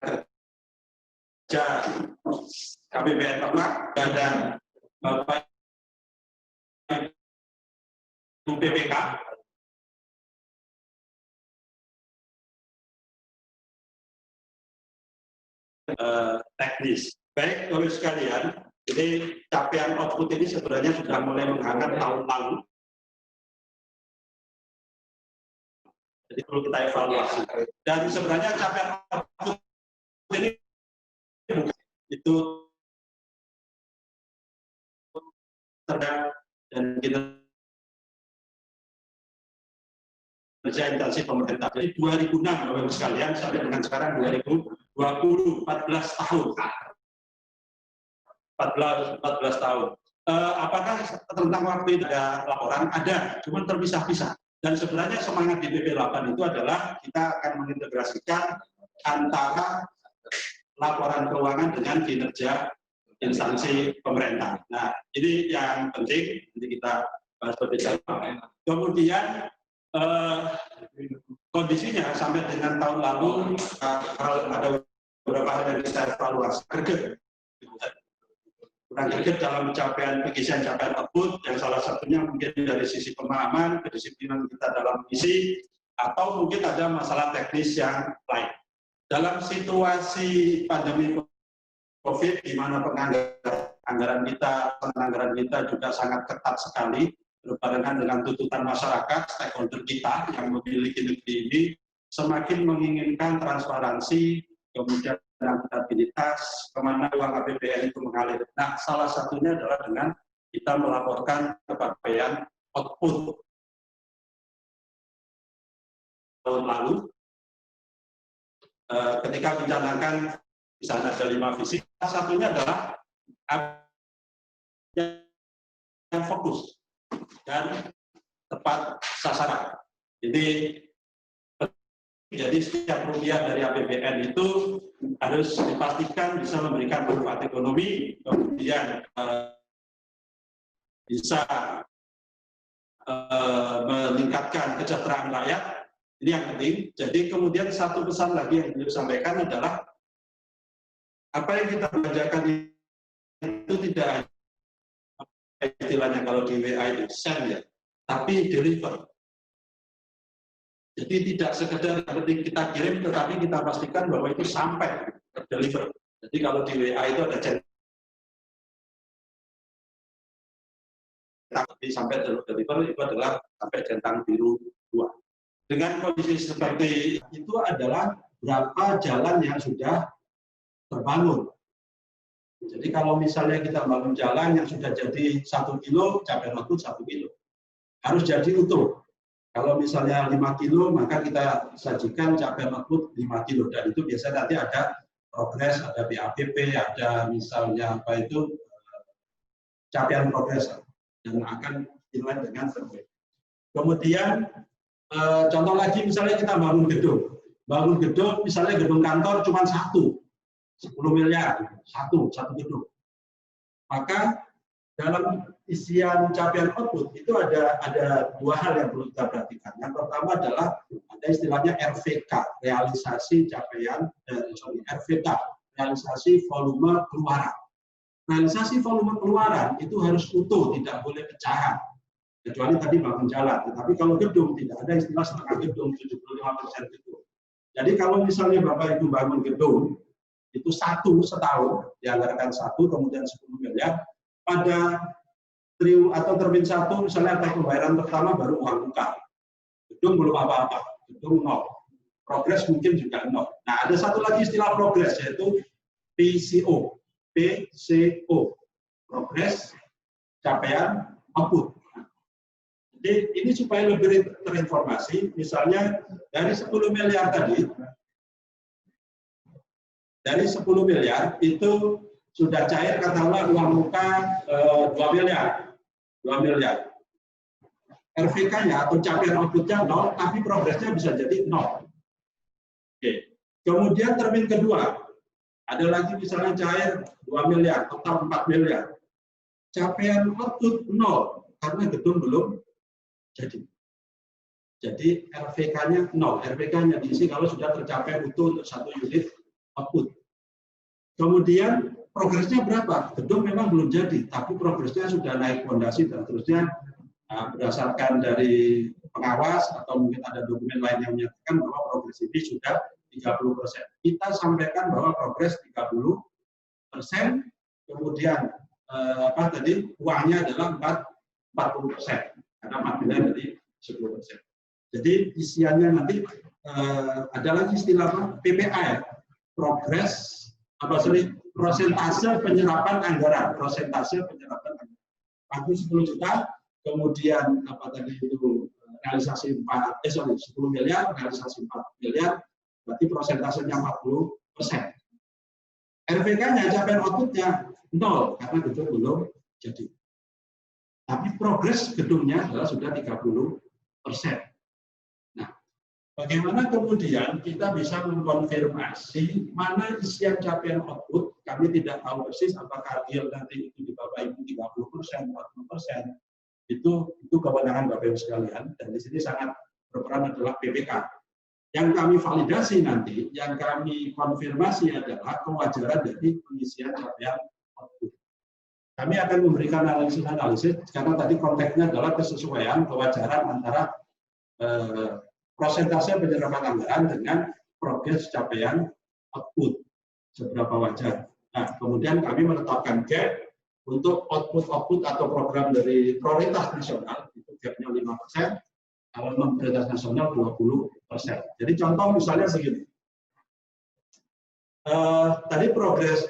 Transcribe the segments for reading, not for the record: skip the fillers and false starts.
kerja KPPN dan Bapak Ibu PPK teknis. Baik, Bapak sekalian, jadi capaian output ini sebenarnya sudah mulai menghangat tahun lalu. Jadi perlu kita evaluasi. Dan sebenarnya capaian output ini itu terhadap dan kita kerja intensif pemerintah. Jadi 2006 Bapak sekalian sampai dengan sekarang 2020, 14 tahun. 14 tahun. Apakah tentang waktu itu ada laporan? Ada, cuma terpisah-pisah. Dan sebenarnya semangat di BP8 itu adalah kita akan mengintegrasikan antara laporan keuangan dengan kinerja instansi pemerintah. Nah, ini yang penting, nanti kita bahas berbeda. Kemudian kondisinya sampai dengan tahun lalu ada beberapa hal yang bisa evaluasi. Kurang greget dalam pencapaian pengisian capaian output, yang salah satunya mungkin dari sisi pemahaman, kedisiplinan kita dalam misi, atau mungkin ada masalah teknis yang lain. Dalam situasi pandemi COVID, di mana anggaran kita juga sangat ketat sekali, berbarengan dengan tuntutan masyarakat, stakeholder kita yang memiliki negeri ini, semakin menginginkan transparansi, kemudian akuntabilitas, kemana uang APBN itu mengalir. Nah, salah satunya adalah dengan kita melaporkan capaian output tahun lalu. Ketika mencanangkan, di sana ada 5 visi, salah satunya adalah yang fokus dan tepat sasaran. Jadi setiap rupiah dari APBN itu harus dipastikan bisa memberikan manfaat ekonomi, kemudian bisa meningkatkan kesejahteraan rakyat. Ini yang penting. Jadi kemudian satu pesan lagi yang beliau sampaikan adalah apa yang kita belanjakan itu tidak istilahnya kalau di WA itu send ya, tapi deliver. Jadi tidak sekedar penting kita kirim, tetapi kita pastikan bahwa itu sampai deliver. Jadi kalau di WA itu ada centang sampai deliver itu adalah sampai centang biru 2. Dengan kondisi seperti itu adalah berapa jalan yang sudah terbangun. Jadi kalau misalnya kita bangun jalan yang sudah jadi 1 kilo, capaian output 1 kilo. Harus jadi utuh. Kalau misalnya 5 kilo, maka kita sajikan capaian output 5 kilo. Dan itu biasanya nanti ada progres, ada BAPP, ada misalnya apa itu, capaian progres. Dan akan dinilai dengan survei. Kemudian, contoh lagi misalnya kita bangun gedung. Bangun gedung, misalnya gedung kantor cuma 1, 10 miliar, satu gedung. Maka dalam isian capaian output itu ada 2 hal yang perlu kita perhatikan. Yang pertama adalah ada istilahnya RVK, realisasi capaian RVK, realisasi volume keluaran. Realisasi volume keluaran itu harus utuh, tidak boleh pecahan. Kecuali tadi bangun jalan. Tetapi kalau gedung tidak ada istilah setengah gedung, 75% gedung. Jadi kalau misalnya Bapak Ibu bangun gedung itu 1 setahun, dianggarkan 1, kemudian 10 miliar, pada termin 1 misalnya ada pembayaran pertama baru uang muka. Gedung belum apa-apa, gedung 0. Progres mungkin juga 0. Nah, ada satu lagi istilah progres yaitu PCO. Progres capaian output. Jadi ini supaya lebih terinformasi, misalnya dari 10 miliar tadi, dari 10 miliar itu sudah cair katakanlah uang muka 2 miliar. RVK-nya atau capaian output-nya 0, tapi progresnya bisa jadi 0. Oke. Kemudian termin kedua, ada lagi misalnya cair 2 miliar, total 4 miliar. Capaian output 0, karena gedung belum jadi. Jadi RVK-nya 0. RVK-nya diisi kalau sudah tercapai utuh untuk 1 unit output. Kemudian progresnya berapa? Gedung memang belum jadi, tapi progresnya sudah naik fondasi dan terusnya. Berdasarkan dari pengawas atau mungkin ada dokumen lain yang menyatakan bahwa progres ini sudah 30%. Kita sampaikan bahwa progres 30%, kemudian uangnya adalah 40%, karena 4 miliar dari 10%. Jadi isiannya nanti ada lagi istilah apa? PPA ya, prosentase penyerapan anggaran, Aku 10 juta, kemudian realisasi 10 miliar, realisasi 4 miliar, berarti persentasenya 40%. RPK-nya capaian output-nya 0 karena gedung belum jadi. Tapi progres gedungnya adalah sudah 30%. Nah, bagaimana kemudian kita bisa mengkonfirmasi mana isian capaian output? Kami tidak tahu persis apakah real nanti itu di Bapak Ibu 30%, 40%. Itu kewenangan Bapak Ibu sekalian, dan di sini sangat berperan adalah BPK. Yang kami validasi nanti, yang kami konfirmasi adalah kewajaran dari pengisian capaian output. Kami akan memberikan analisis karena tadi konteksnya adalah kesesuaian kewajaran antara persentase penyerapan anggaran dengan progres capaian output, seberapa wajar. Nah, kemudian kami menetapkan gap untuk output atau program dari prioritas nasional, itu gapnya 5%, kalau non prioritas nasional 20%. Jadi contoh misalnya begini, tadi progres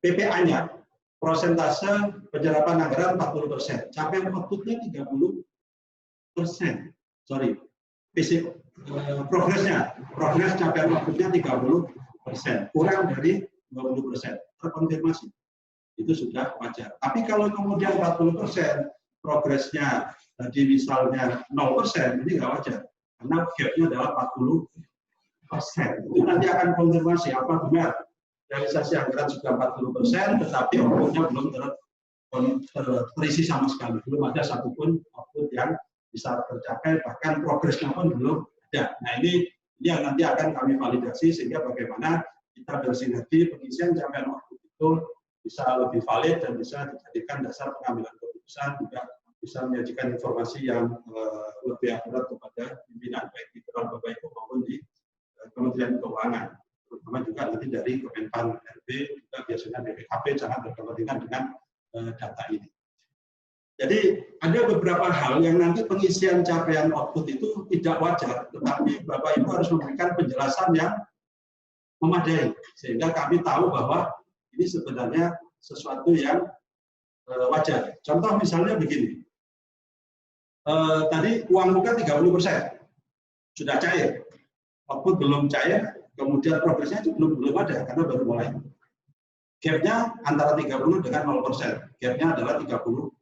PPA-nya, persentase penyerapan anggaran 40%, capaian outputnya 30%. Progres capaian outputnya 30%, kurang dari 20%, terkonfirmasi. Itu sudah wajar. Tapi kalau kemudian 40% progresnya tadi misalnya 0%, ini nggak wajar. Karena gap-nya adalah 40%. Itu nanti akan konfirmasi apa benar realisasi anggaran sudah 40%, tetapi output-nya belum terisi sama sekali. Belum ada satupun output yang bisa tercapai, bahkan progresnya pun belum ada. Nah, ini yang nanti akan kami validasi sehingga bagaimana kita bersinergi pengisian capaian output itu bisa lebih valid dan bisa dijadikan dasar pengambilan keputusan, juga bisa menyajikan informasi yang lebih akurat kepada pimpinan baik di internal Bapak Ibu maupun di Kementerian Keuangan, terutama juga nanti dari Kemenpan RB, juga biasanya BPKP sangat berkepentingan dengan data ini. Jadi ada beberapa hal yang nanti pengisian capaian output itu tidak wajar, tetapi Bapak Ibu harus memberikan penjelasan yang memadai sehingga kami tahu bahwa ini sebenarnya sesuatu yang wajar. Contoh misalnya begini, tadi uang muka 30%, sudah cair, output belum cair, kemudian progresnya itu belum ada karena baru mulai. Gap-nya antara 30 dengan 0%, gap-nya adalah 30%.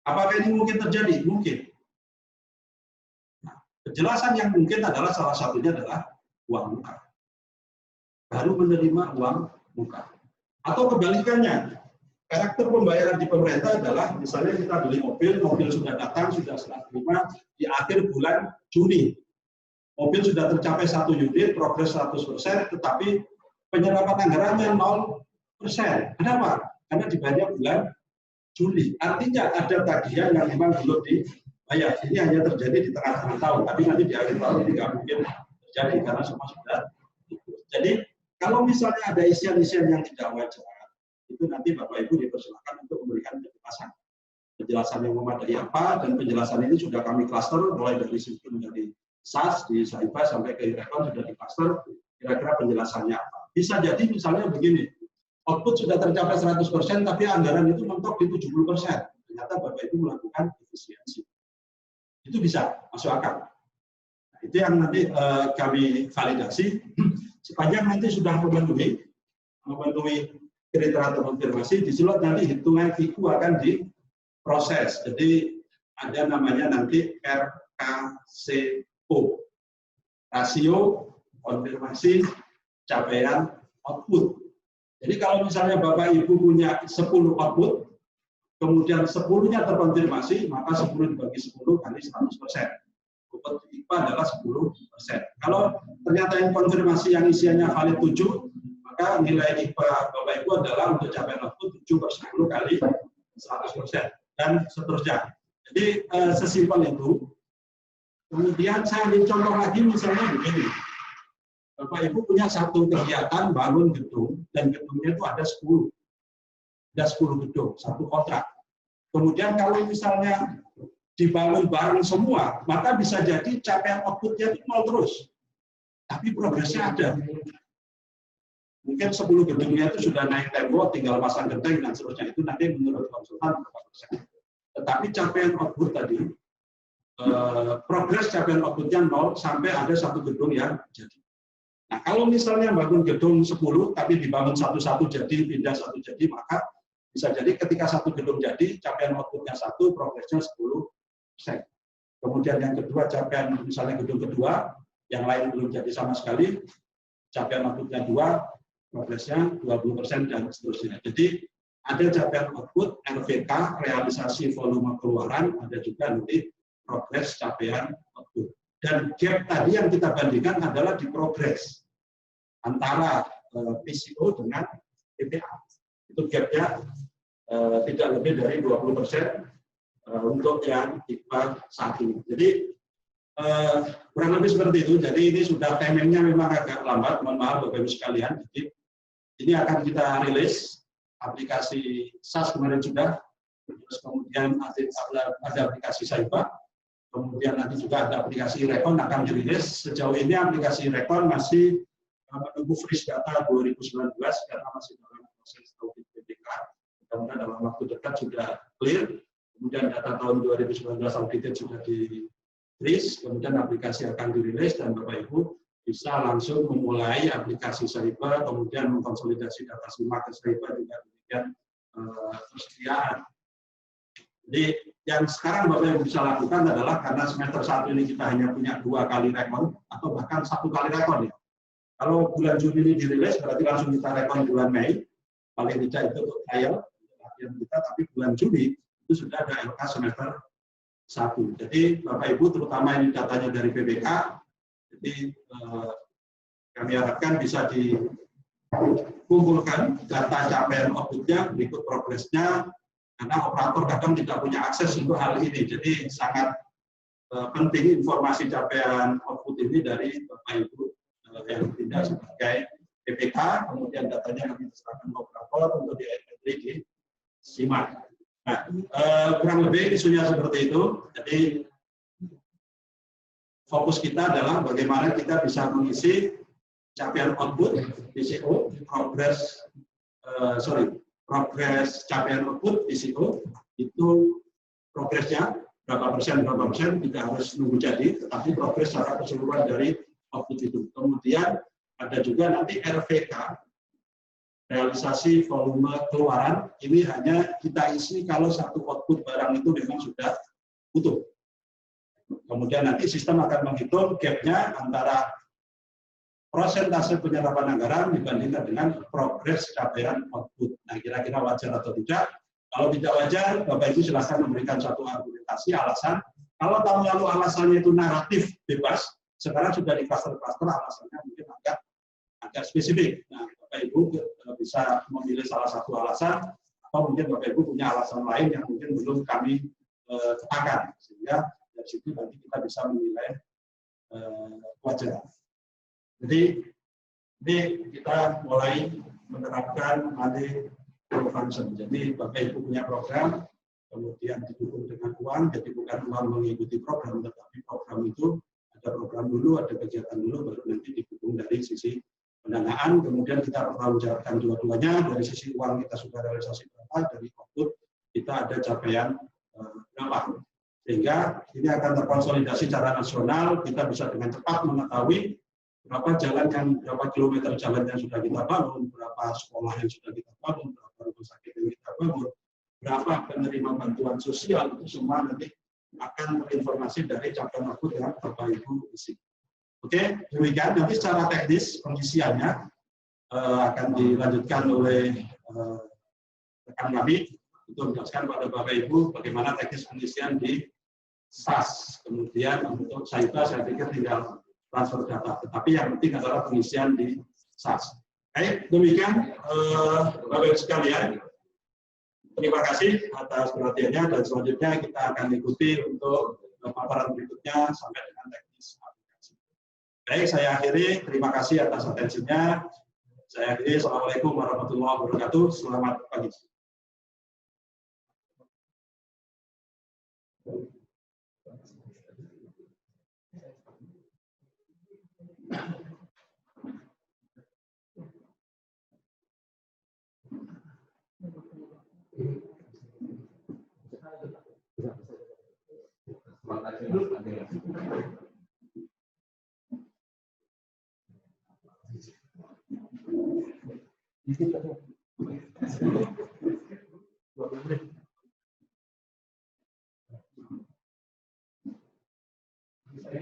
Apakah ini mungkin terjadi? Mungkin. Nah, penjelasan yang mungkin adalah salah satunya adalah uang muka. Baru menerima uang muka. Atau kebalikannya, karakter pembayaran di pemerintah adalah misalnya kita beli mobil sudah datang, sudah serah terima di akhir bulan Juni. Mobil sudah tercapai 1 unit, progres 100%, tetapi penyerapan anggarannya 0%. Kenapa? Karena dibayar bulan Juli. Artinya ada tagihan yang memang belum dibayar. Ini hanya terjadi di tengah-tengah tahun, tapi nanti di akhir tahun ini nggak mungkin terjadi karena semua sudah ikut. Jadi kalau misalnya ada isian-isian yang tidak wajar, itu nanti Bapak Ibu dipersilakan untuk memberikan penjelasan. Penjelasan yang memadai apa, dan penjelasan ini sudah kami klaster, mulai dari sistem dari SAS, di Saiba, sampai ke Irekon sudah di klaster, kira-kira penjelasannya apa. Bisa jadi misalnya begini, output sudah tercapai 100%, tapi anggaran itu mentok di 70%. Ternyata Bapak Ibu melakukan efisiensi. Itu bisa, masuk akal. Nah, itu yang nanti kami validasi. Sepanjang nanti sudah memenuhi kriteria terkonfirmasi, di slot nanti hitungan FIKU akan diproses. Jadi ada namanya nanti RKCO, rasio konfirmasi capaian output. Jadi kalau misalnya Bapak Ibu punya 10 output, kemudian 10-nya terkonfirmasi, maka 10 dibagi 10 kali 100%. bobot IPA adalah 10%. Kalau ternyata yang konfirmasi yang isiannya valid 7, maka nilai IPA Bapak Ibu adalah untuk capaian output 7/10 kali 100% dan seterusnya. Jadi sesimpel itu. Kemudian saya ambil contoh lagi misalnya begini. Bapak Ibu punya satu kegiatan bangun gedung dan gedungnya itu ada 10. Ada 10 gedung, satu kontrak. Kemudian kalau misalnya dibangun bareng semua, maka bisa jadi capaian outputnya itu 0 terus. Tapi progresnya ada. Mungkin 10 gedungnya itu sudah naik tembok, tinggal pasang genteng dan seterusnya. Itu nanti menurut konsultan berapa persen. Tetapi capaian output tadi, progres capaian outputnya 0 sampai ada satu gedung yang jadi. Nah, kalau misalnya bangun gedung 10, tapi dibangun satu-satu jadi, pindah satu jadi, maka bisa jadi ketika satu gedung jadi, capaian outputnya 1, progresnya 10%. Kemudian yang kedua, capaian misalnya gedung kedua, yang lain belum jadi sama sekali, capaian outputnya 2, progresnya 20% dan seterusnya. Jadi ada capaian output, RVK, realisasi volume keluaran, ada juga nanti progres capaian output. Dan gap tadi yang kita bandingkan adalah di progres antara PCO dengan PPA. Itu gapnya tidak lebih dari 20% untuk yang IPA 1. Jadi kurang lebih seperti itu. Jadi ini sudah timingnya memang agak lambat, mohon maaf Bapak Ibu sekalian. Jadi ini akan kita rilis aplikasi SAS kemarin sudah, terus kemudian ada aplikasi Saiba, kemudian nanti juga ada aplikasi Rekon akan dirilis. Sejauh ini aplikasi Rekon masih menunggu freeze data 2019 karena masih dalam proses audit BPK. Mudah-mudahan dalam waktu dekat sudah clear. Kemudian data tahun 2019 audited sudah di freeze, kemudian aplikasi akan dirilis dan Bapak Ibu bisa langsung memulai aplikasi Saiba, kemudian mengkonsolidasi data SIMA ke Saiba juga demikian persediaan. Jadi yang sekarang Bapak Ibu bisa lakukan adalah karena semester 1 ini kita hanya punya 2 kali rekon atau bahkan 1 kali rekon ya. Kalau bulan Juni ini dirilis berarti langsung kita rekon bulan Mei, paling tidak itu untuk trial latihan kita, tapi bulan Juni itu sudah ada LK semester 1. Jadi Bapak Ibu terutama ini datanya dari BPK, jadi kami harapkan bisa dikumpulkan data capaian outputnya, berikut progresnya, karena operator kadang tidak punya akses untuk hal ini. Jadi sangat penting informasi capaian output ini dari Bapak Ibu yang tidak sebagai BPK, kemudian datanya kami serahkan ke operator untuk di-entry di SIMA. Nah, kurang lebih isunya seperti itu. Jadi fokus kita adalah bagaimana kita bisa mengisi capaian output PCO, progres capaian output PCO itu progresnya berapa persen tidak harus nunggu jadi, tetapi progres secara keseluruhan dari output itu. Kemudian ada juga nanti RVK, realisasi volume keluaran, ini hanya kita isi kalau satu output barang itu memang sudah utuh. Kemudian nanti sistem akan menghitung gap-nya antara persentase penyerapan anggaran dibandingkan dengan progres capaian output. Nah, kira-kira wajar atau tidak? Kalau tidak wajar, Bapak Ibu silahkan memberikan satu argumentasi, alasan. Kalau tahun lalu alasannya itu naratif bebas, sekarang sudah di cluster-cluster alasannya mungkin agak spesifik. Nah, Bapak Ibu bisa memilih salah satu alasan, atau mungkin Bapak Ibu punya alasan lain yang mungkin belum kami katakan, sehingga dari situ nanti kita bisa menilai wajar. Jadi ini kita mulai menerapkan money function. Jadi Bapak Ibu punya program, kemudian didukung dengan uang, jadi bukan uang mengikuti program, tetapi program itu ada program dulu, ada kegiatan dulu, baru nanti didukung dari sisi pendanaan, kemudian kita pertanggungjawabkan dua-duanya, dari sisi uang kita sudah realisasi berapa, dari output kita ada capaian berapa. Sehingga ini akan terkonsolidasi secara nasional, kita bisa dengan cepat mengetahui berapa kilometer jalan yang sudah kita bangun, berapa sekolah yang sudah kita bangun, berapa rumah sakit yang kita bangun, berapa penerima bantuan sosial, itu semua nanti akan terinformasi dari capaian output yang Bapak Ibu isi. Oke, demikian. Nanti secara teknis pengisiannya akan dilanjutkan oleh rekan kami untuk menjelaskan pada Bapak Ibu bagaimana teknis pengisian di SAS. Kemudian untuk Saiba saya pikir tinggal transfer data, tetapi yang penting adalah pengisian di SAS. Baik, demikian Bapak Ibu sekalian. Terima kasih atas perhatiannya, dan selanjutnya kita akan ikuti untuk paparan berikutnya sampai dengan teknis aplikasi. Baik, saya akhiri. Terima kasih atas atensinya. Saya akhiri. Assalamualaikum warahmatullahi wabarakatuh. Selamat pagi.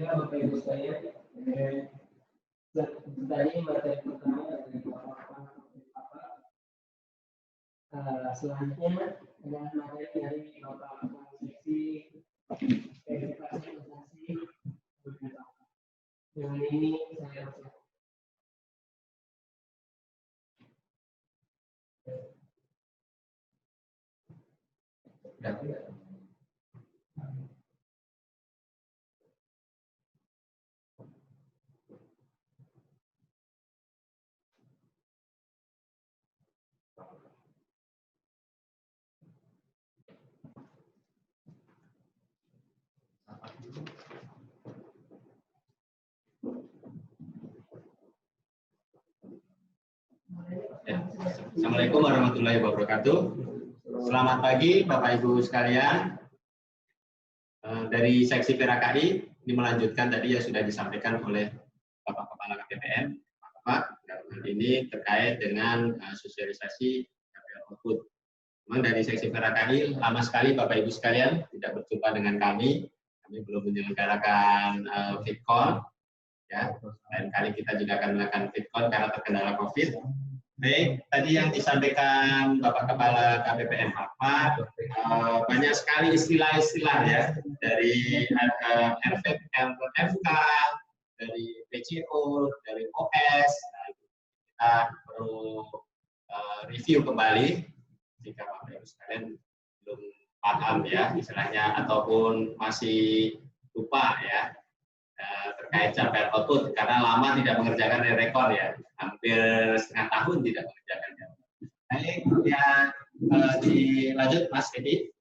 Bapak Ibu sekalian, tadi materi pertama dari selanjutnya adalah materi dari Bapak Seksi Verifikasi Transaksi. Dengan ini saya Assalamualaikum warahmatullahi wabarakatuh. Selamat pagi Bapak Ibu sekalian. Dari seksi PRKI ini melanjutkan tadi yang sudah disampaikan oleh Bapak Kepala KPPN. Bapak, ini terkait dengan sosialisasi KPR output. Memang dari seksi PRKI lama sekali Bapak Ibu sekalian tidak berjumpa dengan kami. Kami belum menyelenggarakan FitCon. Ya, lain kali kita juga akan melakukan FitCon karena terkendala COVID. Baik, tadi yang disampaikan Bapak Kepala KPPN Ahmad, banyak sekali istilah-istilah ya, dari RFK, dari PCO, dari OS. Nah, kita perlu review kembali jika Bapak Ibu sekalian belum paham ya istilahnya ataupun masih lupa ya terkait capaian output karena lama tidak mengerjakan rekor ya, hampir setengah tahun tidak mengerjakannya. Baik, kemudian dilanjut Mas Edi.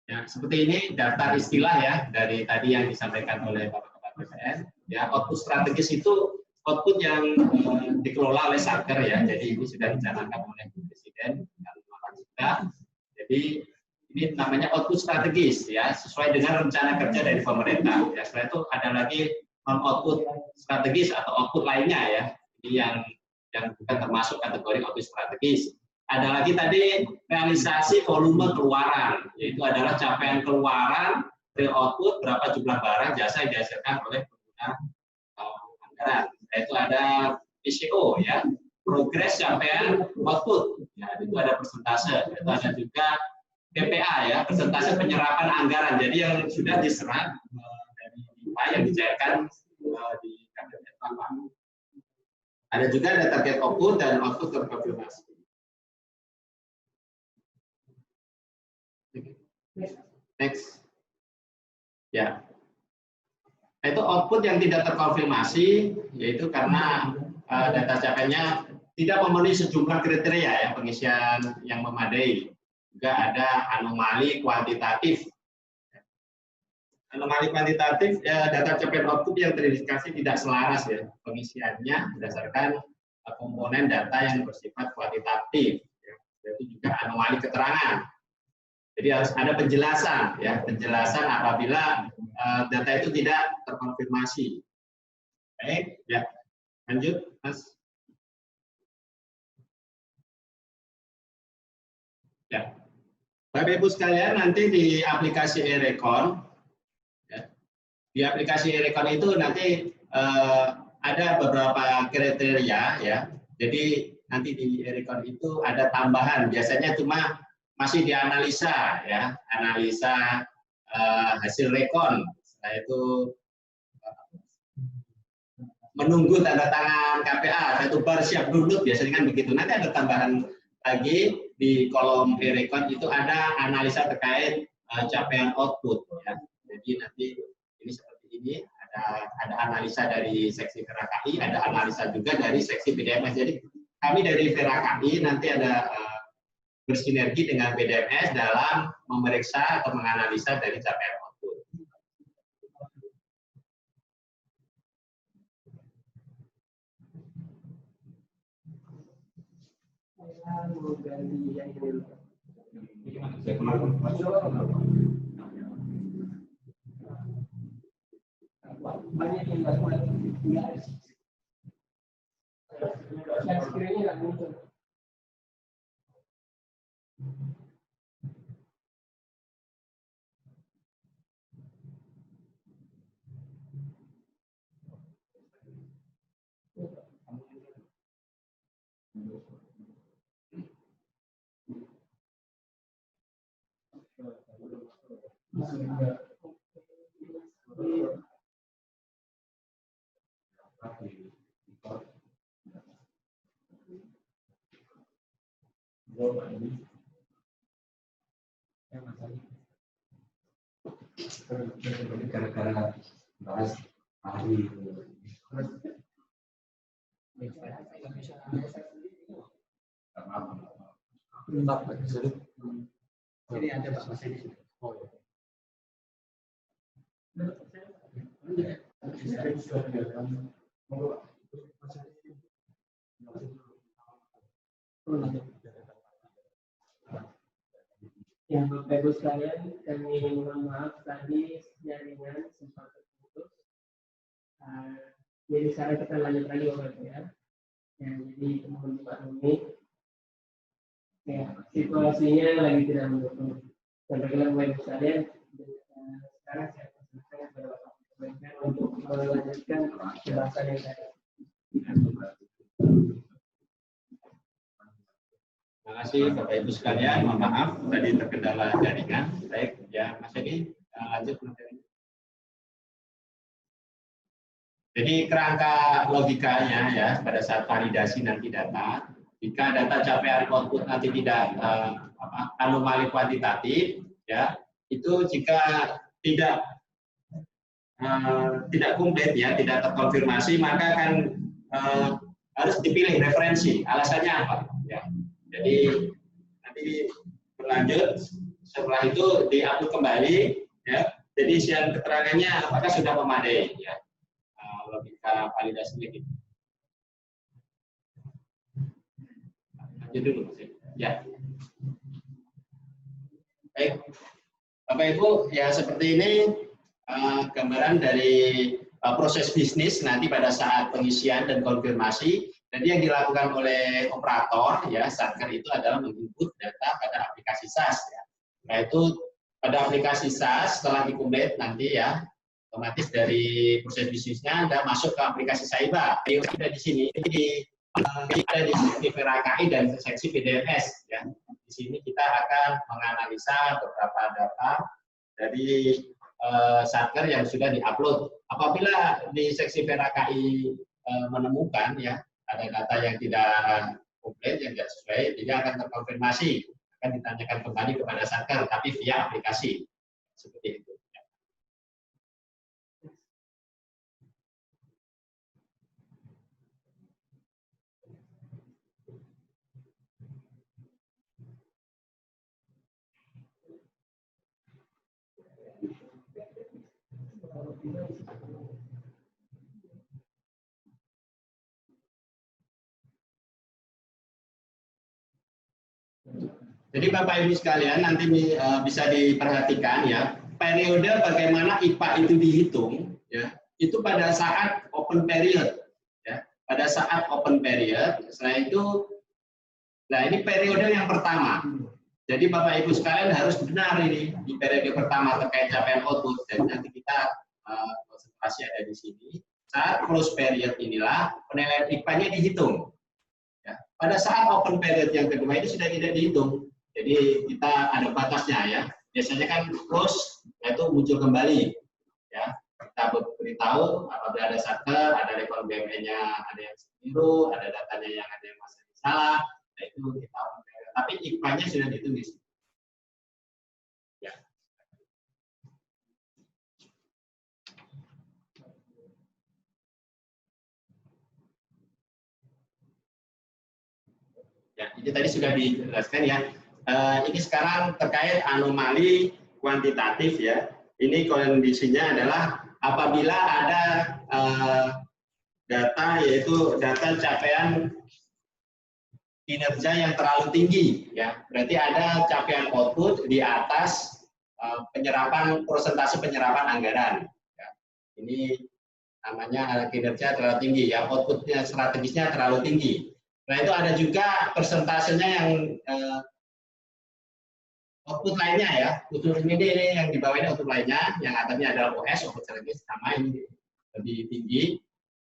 Ya, seperti ini daftar istilah ya dari tadi yang disampaikan oleh Bapak Kepala BPN. Ya, output strategis itu output yang dikelola oleh Satker ya. Jadi ini sudah dicanangkan oleh Presiden dan kita. Jadi ini namanya output strategis ya, sesuai dengan rencana kerja dari pemerintah. Ya, setelah itu ada lagi non-output strategis atau output lainnya ya. Ini yang bukan termasuk kategori output strategis. Ada lagi tadi realisasi volume keluaran, yaitu adalah capaian keluaran dari output berapa jumlah barang jasa yang dihasilkan oleh pengguna anggaran. Itu ada PCO ya, progres capaian output. Ya, itu ada persentase. Itu ada juga PPA ya, persentase penyerapan anggaran. Jadi yang sudah diserap dari IPA yang dicairkan di KPPN. Ada juga ada target output dan output terkonfirmasi. Next. Ya. Itu output yang tidak terkonfirmasi, yaitu karena data capaiannya tidak memenuhi sejumlah kriteria ya pengisian yang memadai. Juga ada anomali kuantitatif. Anomali kuantitatif ya, data capaian output yang terindikasi tidak selaras ya pengisiannya berdasarkan komponen data yang bersifat kuantitatif. Ya. Itu juga anomali keterangan. Jadi harus ada penjelasan ya, penjelasan apabila data itu tidak terkonfirmasi. Baik, ya. Lanjut, Mas. Ya. Bapak Ibu sekalian, nanti di aplikasi e-Recon, ya, di aplikasi e-Recon itu nanti ada beberapa kriteria ya. Jadi nanti di e-Recon itu ada tambahan, biasanya cuma masih dianalisa ya, analisa hasil rekon. Setelah itu menunggu tanda tangan KPA, satu bar siap download, biasanya kan begitu. Nanti ada tambahan lagi di kolom e-record itu ada analisa terkait capaian output. Ya. Jadi nanti ini seperti ini, ada analisa dari seksi VERA-KI, ada analisa juga dari seksi BDMS. Jadi kami dari VERA-KI nanti ada bersinergi dengan BDMS dalam memeriksa atau menganalisa dari capaian output. Banyak yang nggak kuat, nggak ada. Yang sekiranya nggak muncul. Gara-gara bahas hari Jadi ada Pak Mas ini. Oh ya, Bapak Ibu sekalian, kami mohon maaf tadi jaringan sempat terputus. Jadi sekarang kita lanjut lagi Bapak Ibu ya. Ya, jadi mohon dimaklumi. Ya, situasinya lagi tidak mendukung. Baiklah Bapak Ibu sekalian, sekarang saya persilakan kepada Bapak Ibu untuk melanjutkan pembahasan yang tadi. Terima kasih Bapak Ibu sekalian, mohon maaf tadi terkendala jaringan. Baik, ya Mas Edi, lanjut materinya. Jadi kerangka logikanya ya pada saat validasi nanti data, jika data capaian output nanti tidak anomali kuantitatif, ya itu jika tidak komplit ya, tidak terkonfirmasi, maka akan harus dipilih referensi. Alasannya apa? Ya. Jadi nanti berlanjut, setelah itu diupload kembali, ya. Jadi isian keterangannya apakah sudah memadai, ya. Logika validasi gitu. Lanjut dulu, Mas. Ya. Baik, Bapak Ibu, ya seperti ini gambaran dari proses bisnis nanti pada saat pengisian dan konfirmasi. Jadi yang dilakukan oleh operator ya Satker itu adalah menginput data pada aplikasi SaaS ya. Nah itu pada aplikasi SaaS setelah dikomplit nanti ya otomatis dari proses bisnisnya Anda masuk ke aplikasi Saiba. Yang ada di sini ada di seksi VERA-KI dan seksi BDMS ya. Di sini kita akan menganalisa beberapa data dari Satker yang sudah diupload. Apabila di seksi VERA-KI menemukan ya ada data yang tidak komplit, yang tidak sesuai, dia akan terkonfirmasi, akan ditanyakan kembali kepada Satker, tapi via aplikasi. Seperti itu. Jadi Bapak Ibu sekalian nanti bisa diperhatikan ya periode bagaimana IPA itu dihitung ya itu pada saat open period ya pada saat open period. Setelah itu, nah ini periode yang pertama. Jadi Bapak Ibu sekalian harus benar ini di periode pertama terkait capaian output. Dan nanti kita konsentrasi ada di sini. Saat close period inilah penilaian IPA-nya dihitung. Ya. Pada saat open period yang kedua ini sudah tidak dihitung. Jadi kita ada batasnya ya. biasanya kan close, itu muncul kembali. Ya, kita beritahu apabila ada satker, ada rekor BME-nya ada yang keliru, ada datanya yang ada yang masih salah, nah itu kita tapi IKPA-nya sudah ditulis. Ya. Ya, ini tadi sudah dijelaskan ya. Ini sekarang terkait anomali kuantitatif ya. Ini kondisinya adalah apabila ada data, yaitu data capaian kinerja yang terlalu tinggi ya. Berarti ada capaian output di atas penyerapan, persentase penyerapan anggaran ya. Ini namanya kinerja terlalu tinggi ya, outputnya strategisnya terlalu tinggi. Nah itu ada juga persentasenya yang output lainnya ya. Output ini yang di bawah ini output lainnya, yang atasnya adalah OS, output strategis, sama ini lebih tinggi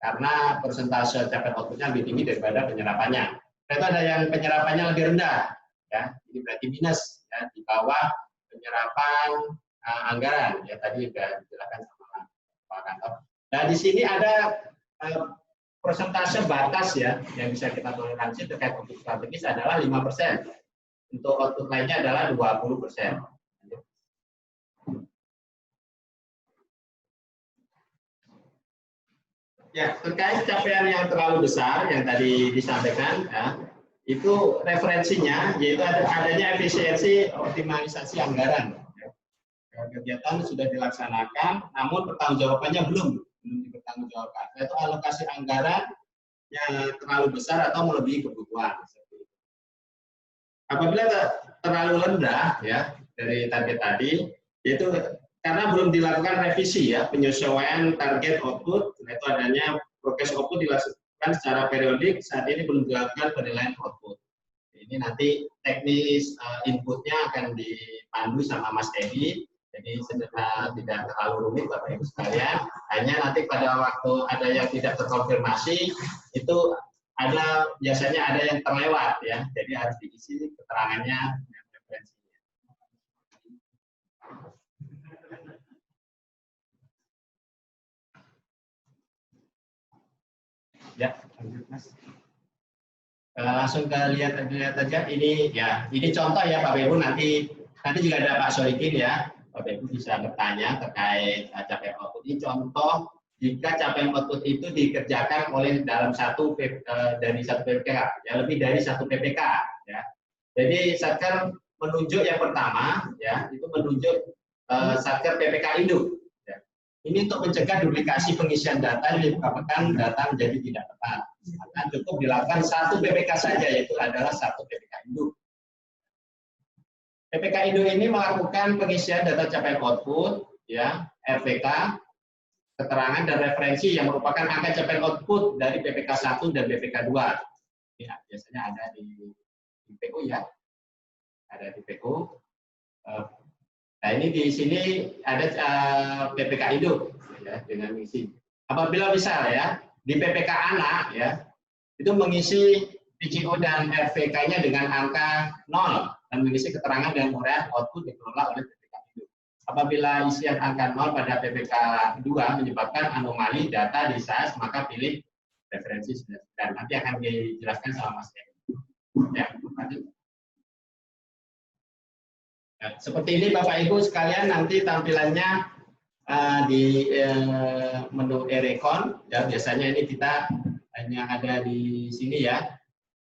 karena persentase capaian outputnya lebih tinggi daripada penyerapannya. Itu ada yang penyerapannya lebih rendah, ya. Ini berarti minus, ya, di bawah penyerapan anggaran. Ya tadi sudah dijelaskan sama Pak Kantor. Nah di sini ada persentase batas ya yang bisa kita toleransi terkait output strategis adalah 5%. Untuk output lainnya adalah 20%. Ya, terkait capaian yang terlalu besar yang tadi disampaikan, ya, itu referensinya yaitu adanya efisiensi optimalisasi anggaran. Kegiatan sudah dilaksanakan, namun pertanggungjawabannya belum dipertanggungjawabkan. Yaitu alokasi anggaran yang terlalu besar atau melebihi kebutuhan. Apabila terlalu rendah, ya dari target tadi, yaitu karena belum dilakukan revisi ya, penyesuaian target output, itu adanya progres output dilakukan secara periodik, saat ini belum dilakukan penilaian output. Ini nanti teknis inputnya akan dipandu sama Mas Edi, jadi tidak terlalu rumit Bapak Ibu sekalian, hanya nanti pada waktu ada yang tidak terkonfirmasi, itu ada biasanya ada yang terlewat ya, jadi harus diisi keterangannya dan referensinya. Ya, lanjut Mas. Langsung ke lihat aja ini ya, ini contoh ya Bapak Ibu, nanti juga ada Pak Solikin ya, Bapak Ibu bisa bertanya terkait capaian output. Ini contoh jika capaian output itu dikerjakan oleh dalam dari satu PPK, ya lebih dari satu PPK ya. Jadi Satker menunjuk yang pertama ya, itu menunjuk Satker PPK Induk. Ini untuk mencegah duplikasi pengisian data yang menyebabkan data menjadi tidak tepat. Maka cukup dilakukan satu PPK saja, yaitu adalah satu PPK Induk. PPK Induk ini melakukan pengisian data capaian output, ya, RPK, keterangan dan referensi yang merupakan angka capaian output dari PPK 1 dan PPK 2. Ya, biasanya ada di PO ya, ada di PO. Nah ini di sini ada PPK Induk ya, dengan misi. Apabila misal ya di PPK anak ya itu mengisi PCO dan RVK-nya dengan angka 0 dan mengisi keterangan dan uraian output dikelola oleh PPK Induk. Apabila isian angka 0 pada PPK 2 menyebabkan anomali data di SAS, maka pilih referensi dan nanti akan dijelaskan sama Mas Edi. Ya, lanjut. Nah, seperti ini Bapak Ibu sekalian, nanti tampilannya di menu e-recon ya, biasanya ini kita hanya ada di sini ya.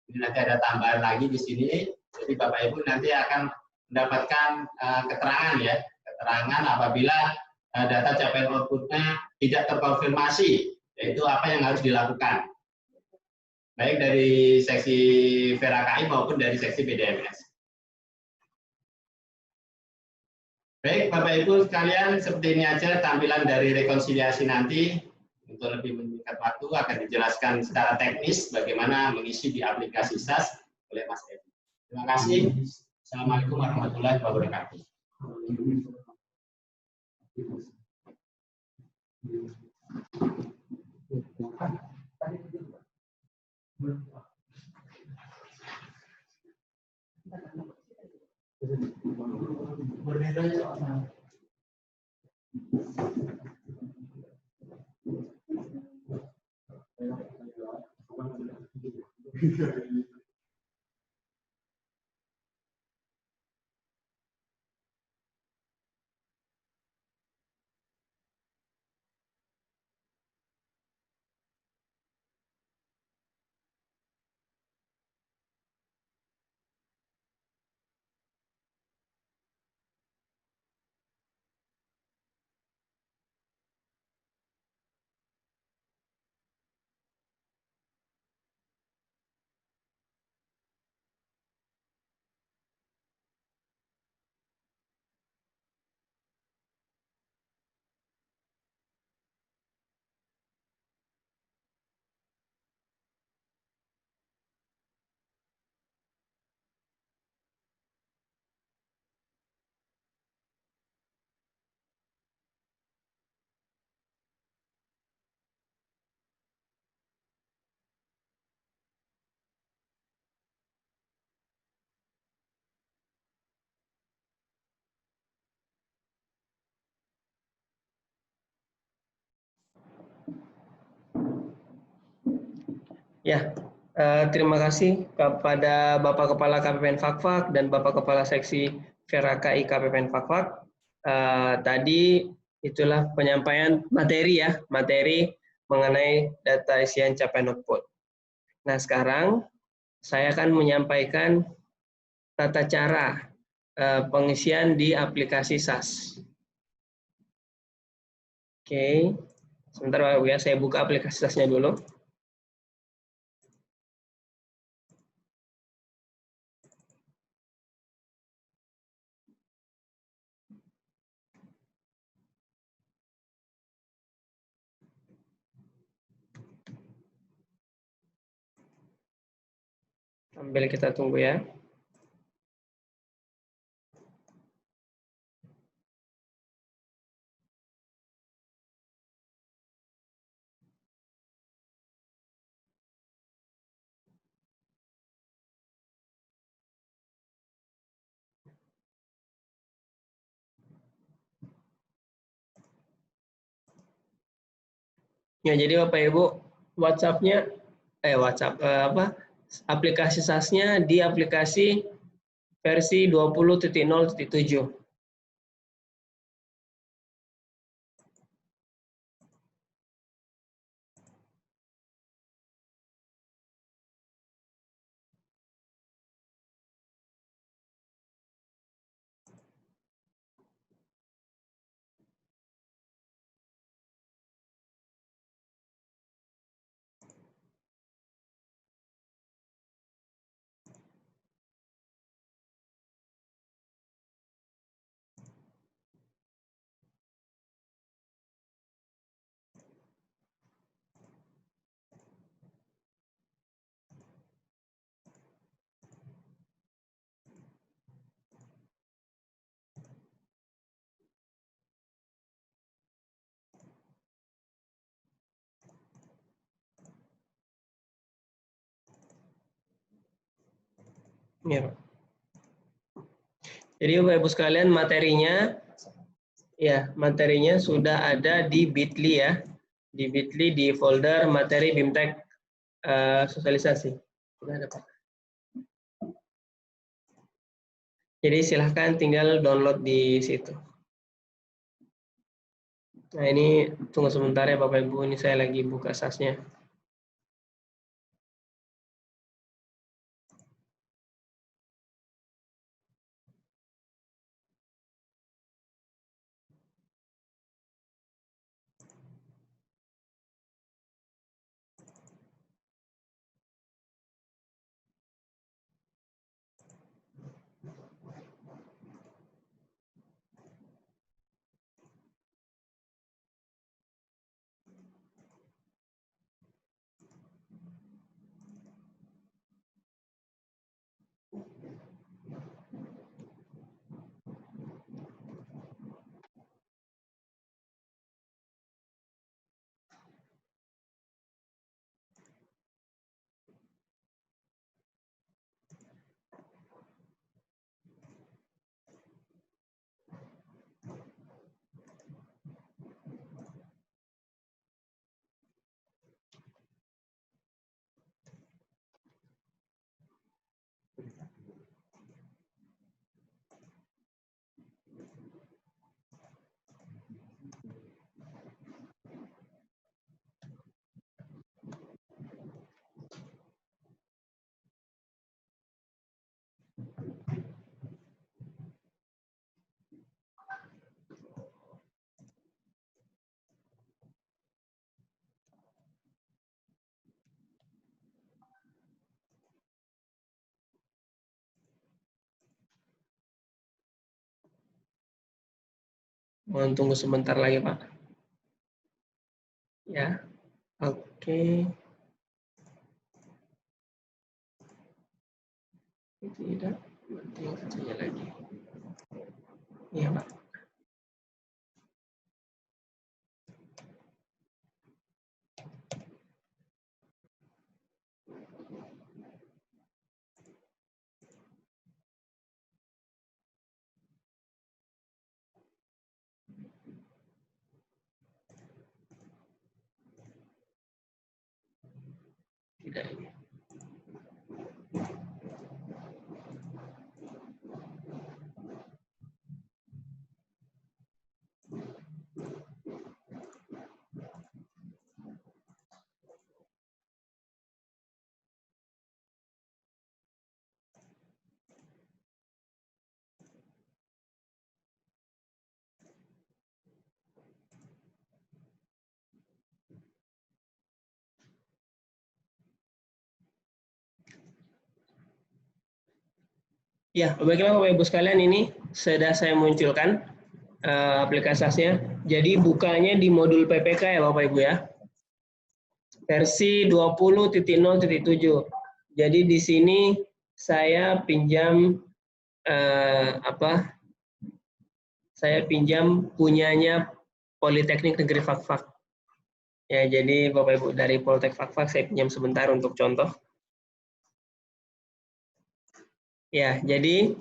Ini nanti ada tambahan lagi di sini. Jadi Bapak Ibu nanti akan mendapatkan keterangan ya, keterangan apabila data capaian outputnya tidak terkonfirmasi, yaitu apa yang harus dilakukan. Baik dari seksi VeraKI maupun dari seksi BDMS. Baik, Bapak Ibu sekalian, seperti ini aja tampilan dari rekonsiliasi nanti. Untuk lebih menyingkat waktu akan dijelaskan secara teknis bagaimana mengisi di aplikasi SAS oleh Mas Edi. Terima kasih. Assalamualaikum warahmatullahi wabarakatuh. berbeda soal. Ya, terima kasih kepada Bapak Kepala KPPN Fakfak dan Bapak Kepala Seksi VRKI KPPN Fakfak. Tadi itulah penyampaian materi ya, materi mengenai data isian capaian output. Nah, sekarang saya akan menyampaikan tata cara pengisian di aplikasi SAS. Oke, sebentar Bapak Ibu ya, saya buka aplikasi SAS-nya dulu. Sambil kita tunggu ya. Ya, jadi Bapak Ibu, aplikasi SAS-nya di aplikasi versi 20.0.7. Ya. Jadi Bapak Ibu sekalian, materinya sudah ada di Bitly ya, di Bitly di folder materi BIMTEK sosialisasi. Sudah ada Pak. Jadi silahkan tinggal download di situ. Nah, ini tunggu sebentar ya Bapak Ibu, ini saya lagi buka SAS-nya. Mohon tunggu sebentar lagi, Pak. Ya, oke. Tidak, tinggal saja lagi. Iya, Pak. Tidak ini. Ya, baiklah Bapak Ibu sekalian, ini sudah saya munculkan aplikasinya. Jadi bukanya di modul PPK ya Bapak Ibu ya. Versi 20.0.7. Jadi di sini saya pinjam saya pinjam punyanya Politeknik Negeri Fakfak. Ya, jadi Bapak Ibu dari Politeknik Fakfak saya pinjam sebentar untuk contoh. Ya, jadi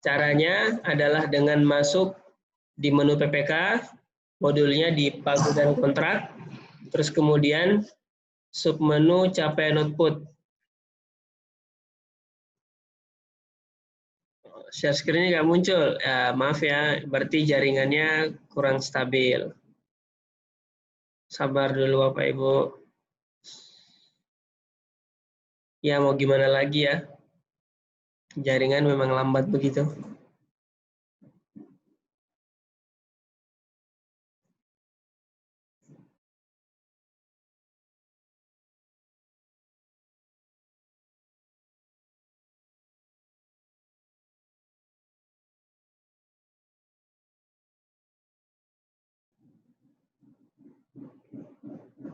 caranya adalah dengan masuk di menu PPK, modulnya di pagudan kontrak, terus kemudian submenu capaian output. Share screen-nya nggak muncul, ya, maaf ya, berarti jaringannya kurang stabil. Sabar dulu Bapak Ibu. Ya mau gimana lagi ya, jaringan memang lambat begitu.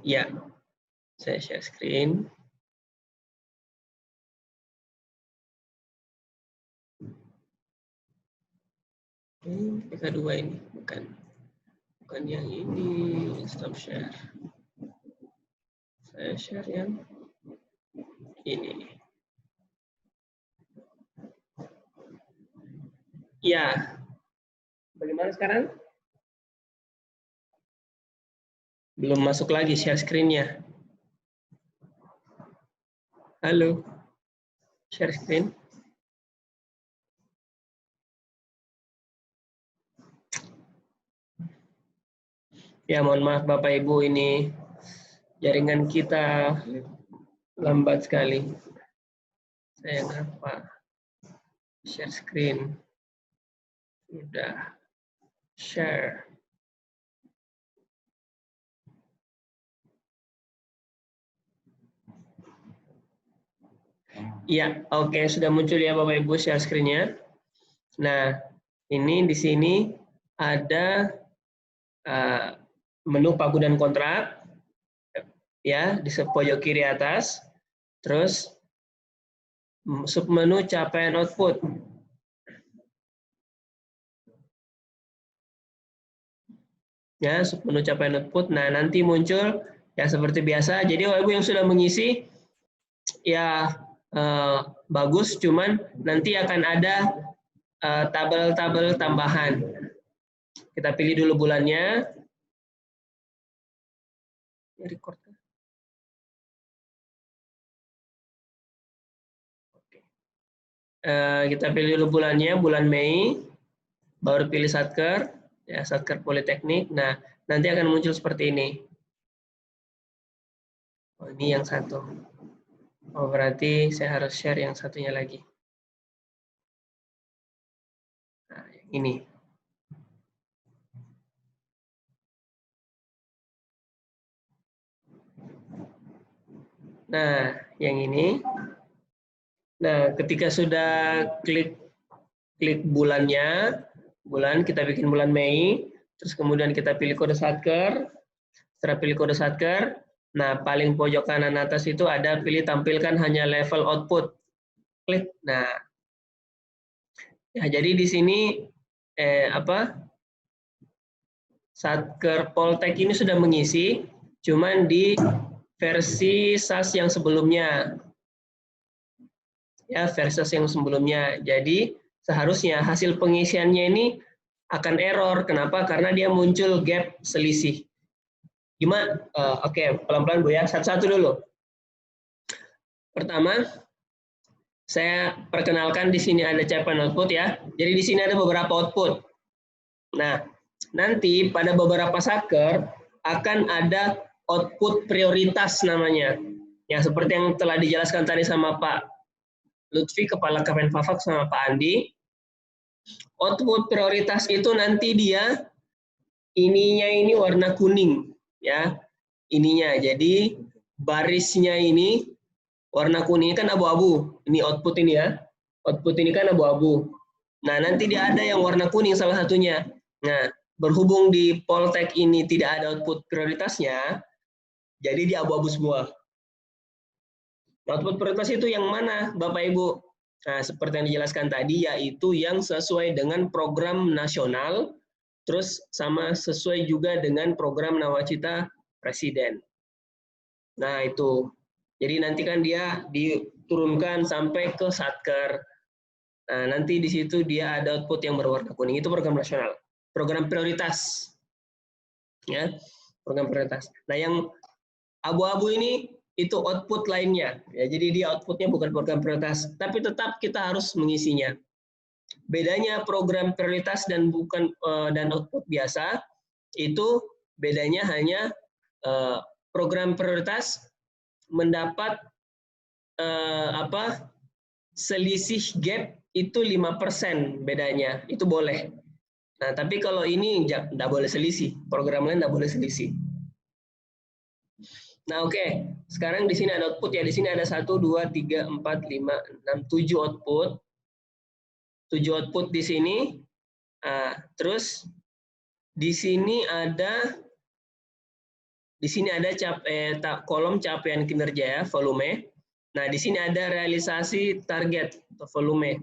Ya, saya share screen. PK2 ini, bukan yang ini. Stop share. Saya share yang ini. Ya, bagaimana sekarang? Belum masuk lagi share screen-nya. Halo, share screen. Ya, mohon maaf Bapak Ibu, ini jaringan kita lambat sekali. Saya ngapa? Share screen. Sudah. Share. Ya, oke, sudah muncul ya Bapak Ibu share screen-nya. Nah, ini di sini ada menu pagudan kontrak, ya, di pojok kiri atas. Terus submenu capaian output. Ya, submenu capaian output. Nah, nanti muncul ya seperti biasa. Jadi Bapak Ibu yang sudah mengisi ya bagus, cuman nanti akan ada tabel-tabel tambahan. Kita pilih dulu bulannya. Record. Kita pilih dulu bulannya, bulan Mei, baru pilih Satker, ya Satker Politeknik. Nah, nanti akan muncul seperti ini. Oh, ini yang satu. Oh, berarti saya harus share yang satunya lagi. Nah, ini. Nah, yang ini. Nah, ketika sudah klik bulannya, bulan, kita bikin bulan Mei, terus kemudian kita pilih kode Satker. Setelah pilih kode Satker, nah paling pojok kanan atas itu ada pilih tampilkan hanya level output. Klik. Nah, ya, jadi di sini Satker Poltek ini sudah mengisi, cuman di versi SAS yang sebelumnya. Ya, versi SAS yang sebelumnya. Jadi seharusnya hasil pengisiannya ini akan error. Kenapa? Karena dia muncul gap selisih. Gimana? Oke, pelan-pelan Bu ya. Satu-satu dulu. Pertama, saya perkenalkan di sini ada capaian output ya. Jadi di sini ada beberapa output. Nah, nanti pada beberapa Satker akan ada output prioritas namanya. Ya, seperti yang telah dijelaskan tadi sama Pak Lutfi, Kepala Kemenfafak, sama Pak Andi. Output prioritas itu nanti dia ininya ini warna kuning ya. Ininya. Jadi barisnya ini warna kuning kan abu-abu. Ini output ini ya. Output ini kan abu-abu. Nah, nanti dia ada yang warna kuning salah satunya. Nah, berhubung di Poltek ini tidak ada output prioritasnya, jadi dia abu-abu semua. Output prioritas itu yang mana, Bapak Ibu? Nah, seperti yang dijelaskan tadi, yaitu yang sesuai dengan program nasional, terus sama sesuai juga dengan program Nawacita Presiden. Nah, itu. Jadi nanti kan dia diturunkan sampai ke Satker. Nah, nanti di situ dia ada output yang berwarna kuning. Itu program nasional. Program prioritas. Ya, program prioritas. Nah, yang abu-abu ini itu output lainnya. Ya, jadi dia outputnya bukan program prioritas, tapi tetap kita harus mengisinya. Bedanya program prioritas dan dan output biasa itu bedanya hanya program prioritas mendapat selisih gap itu 5% bedanya, itu boleh. Nah, tapi kalau ini tidak boleh selisih, program lain tidak boleh selisih. Nah, oke. Sekarang di sini ada output ya. Di sini ada 1, 2, 3, 4, 5, 6, 7 output. 7 output di sini. Terus di sini ada kolom capaian kinerja ya, volume. Nah, di sini ada realisasi target atau volume.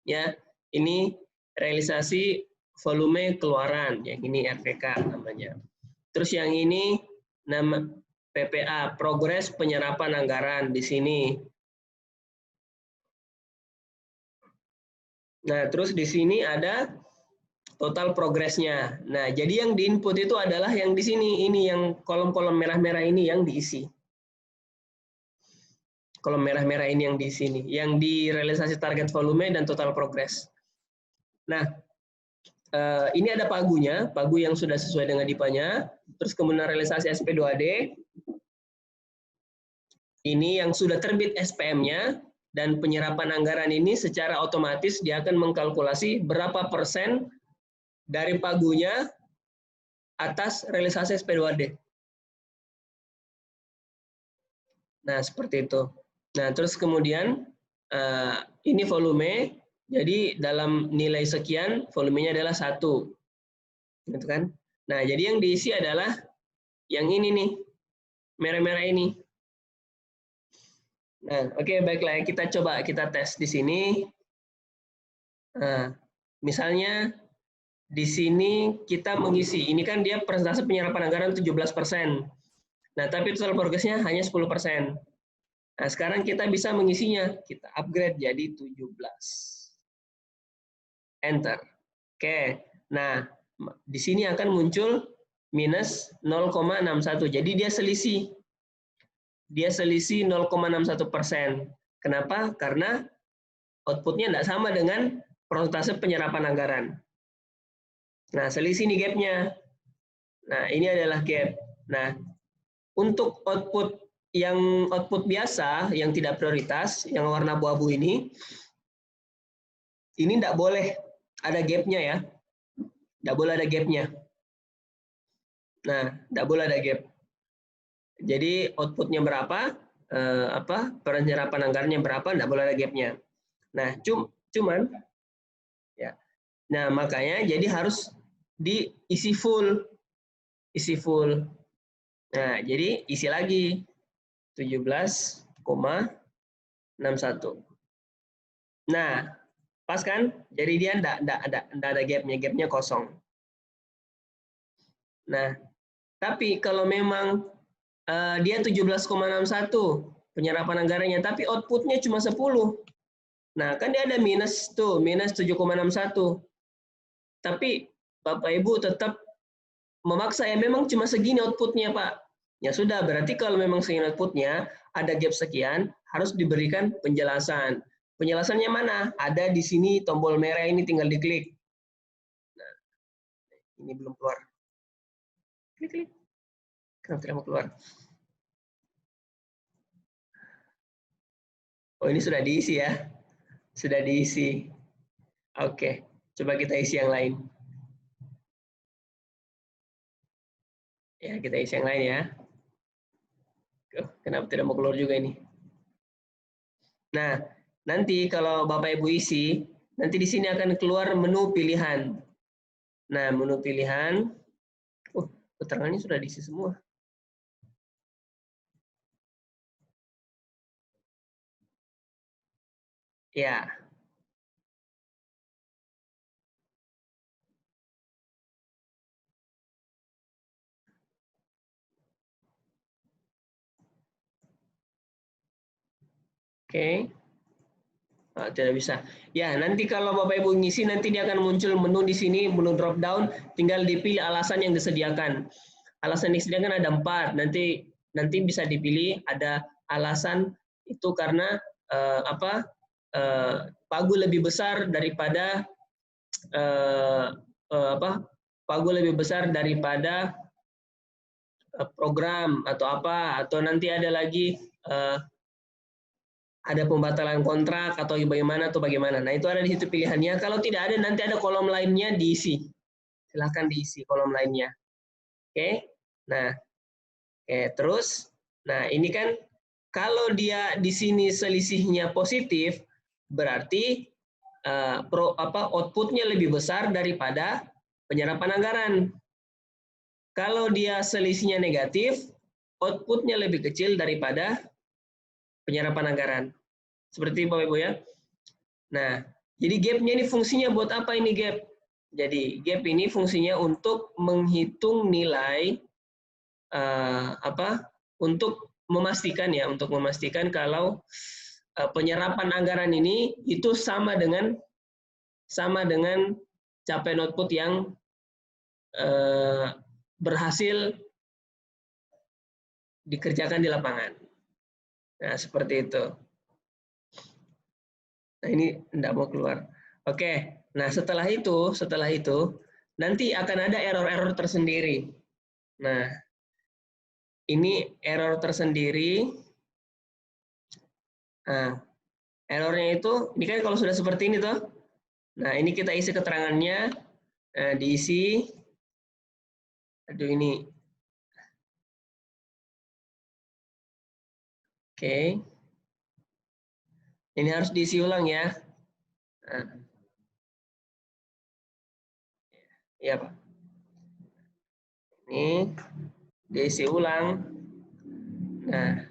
Ya, ini realisasi volume keluaran, yang ini RPK namanya. Terus yang ini nama PPA, progres penyerapan anggaran di sini. Nah, terus di sini ada total progresnya. Nah, jadi yang diinput itu adalah yang di sini, ini yang kolom-kolom merah-merah ini yang diisi. Kolom merah-merah ini yang di sini, yang direalisasi target volume dan total progres. Nah, ini ada pagunya, pagu yang sudah sesuai dengan DIPA-nya, terus kemudian realisasi SP2D, ini yang sudah terbit SPM-nya, dan penyerapan anggaran ini secara otomatis dia akan mengkalkulasi berapa persen dari pagunya atas realisasi SP2D. Nah, seperti itu. Nah, terus kemudian ini volume, jadi dalam nilai sekian, volumenya adalah 1. Gitu kan? Nah, jadi yang diisi adalah yang ini nih, merah-merah ini. Nah, oke, baiklah, kita coba kita tes di sini. Nah, misalnya di sini kita mengisi, ini kan dia persentase penyerapan anggaran 17%. Nah, tapi total progresnya hanya 10%. Nah, sekarang kita bisa mengisinya, kita upgrade jadi 17. Enter. Oke, nah di sini akan muncul minus 0,61. Jadi dia selisih. Dia selisih 0,61%. Kenapa? Karena outputnya tidak sama dengan persentase penyerapan anggaran. Nah, selisih nih gapnya. Nah, ini adalah gap. Nah, untuk output yang output biasa, yang tidak prioritas, yang warna abu-abu ini tidak boleh ada gapnya ya. Tidak boleh ada gapnya. Nah, tidak boleh ada gap. Jadi outputnya berapa, penyerapan anggarannya berapa, tidak boleh ada gapnya. Nah, cuman ya Nah, makanya jadi harus diisi full. Isi full. Nah, jadi isi lagi 17,61. Nah, pas kan? Jadi dia enggak ada gapnya, gapnya kosong. Nah, tapi kalau memang dia 17,61 penyerapan anggarannya, tapi outputnya cuma 10. Nah, kan dia ada minus tuh, minus 7,61. Tapi Bapak Ibu tetap memaksa ya memang cuma segini outputnya Pak. Ya sudah, berarti kalau memang segini outputnya, ada gap sekian, harus diberikan penjelasan. Penjelasannya mana? Ada di sini tombol merah ini tinggal diklik. Nah, ini belum keluar. Klik. Kenapa tidak mau keluar? Oh, ini sudah diisi ya. Sudah diisi. Oke, coba kita isi yang lain. Ya, kita isi yang lain ya. Oh, kenapa tidak mau keluar juga ini? Nah, nanti kalau Bapak Ibu isi, nanti di sini akan keluar menu pilihan. Nah, menu pilihan, keterangannya sudah diisi semua. Ya. Oke. Oh, tidak bisa. Ya, nanti kalau Bapak Ibu ngisi nanti dia akan muncul menu di sini, menu drop down, tinggal dipilih alasan yang disediakan. Alasan yang disediakan ada 4. Nanti bisa dipilih ada alasan itu karena pagu lebih besar daripada pagu lebih besar daripada program atau nanti ada lagi ada pembatalan kontrak atau bagaimana. Nah, itu ada di situ pilihannya. Kalau tidak ada, nanti ada kolom lainnya diisi. Silahkan diisi kolom lainnya. Oke. Nah, terus ini kan kalau dia di sini selisihnya positif, berarti outputnya lebih besar daripada penyerapan anggaran. Kalau dia selisihnya negatif, outputnya lebih kecil daripada penyerapan anggaran. Seperti Bapak Ibu ya. Nah, jadi gap-nya ini fungsinya buat apa ini gap? Jadi gap ini fungsinya untuk menghitung nilai untuk memastikan kalau penyerapan anggaran ini itu sama dengan capaian output yang berhasil dikerjakan di lapangan. Nah, seperti itu. Nah, ini tidak mau keluar. Oke, nah setelah itu nanti akan ada error-error tersendiri. Nah, ini error tersendiri. Nah, errornya itu, ini kan kalau sudah seperti ini toh. Nah, ini kita isi keterangannya, diisi. Aduh ini. Oke. Ini harus diisi ulang ya. Nah. Ya, Pak. Ini diisi ulang. Nah.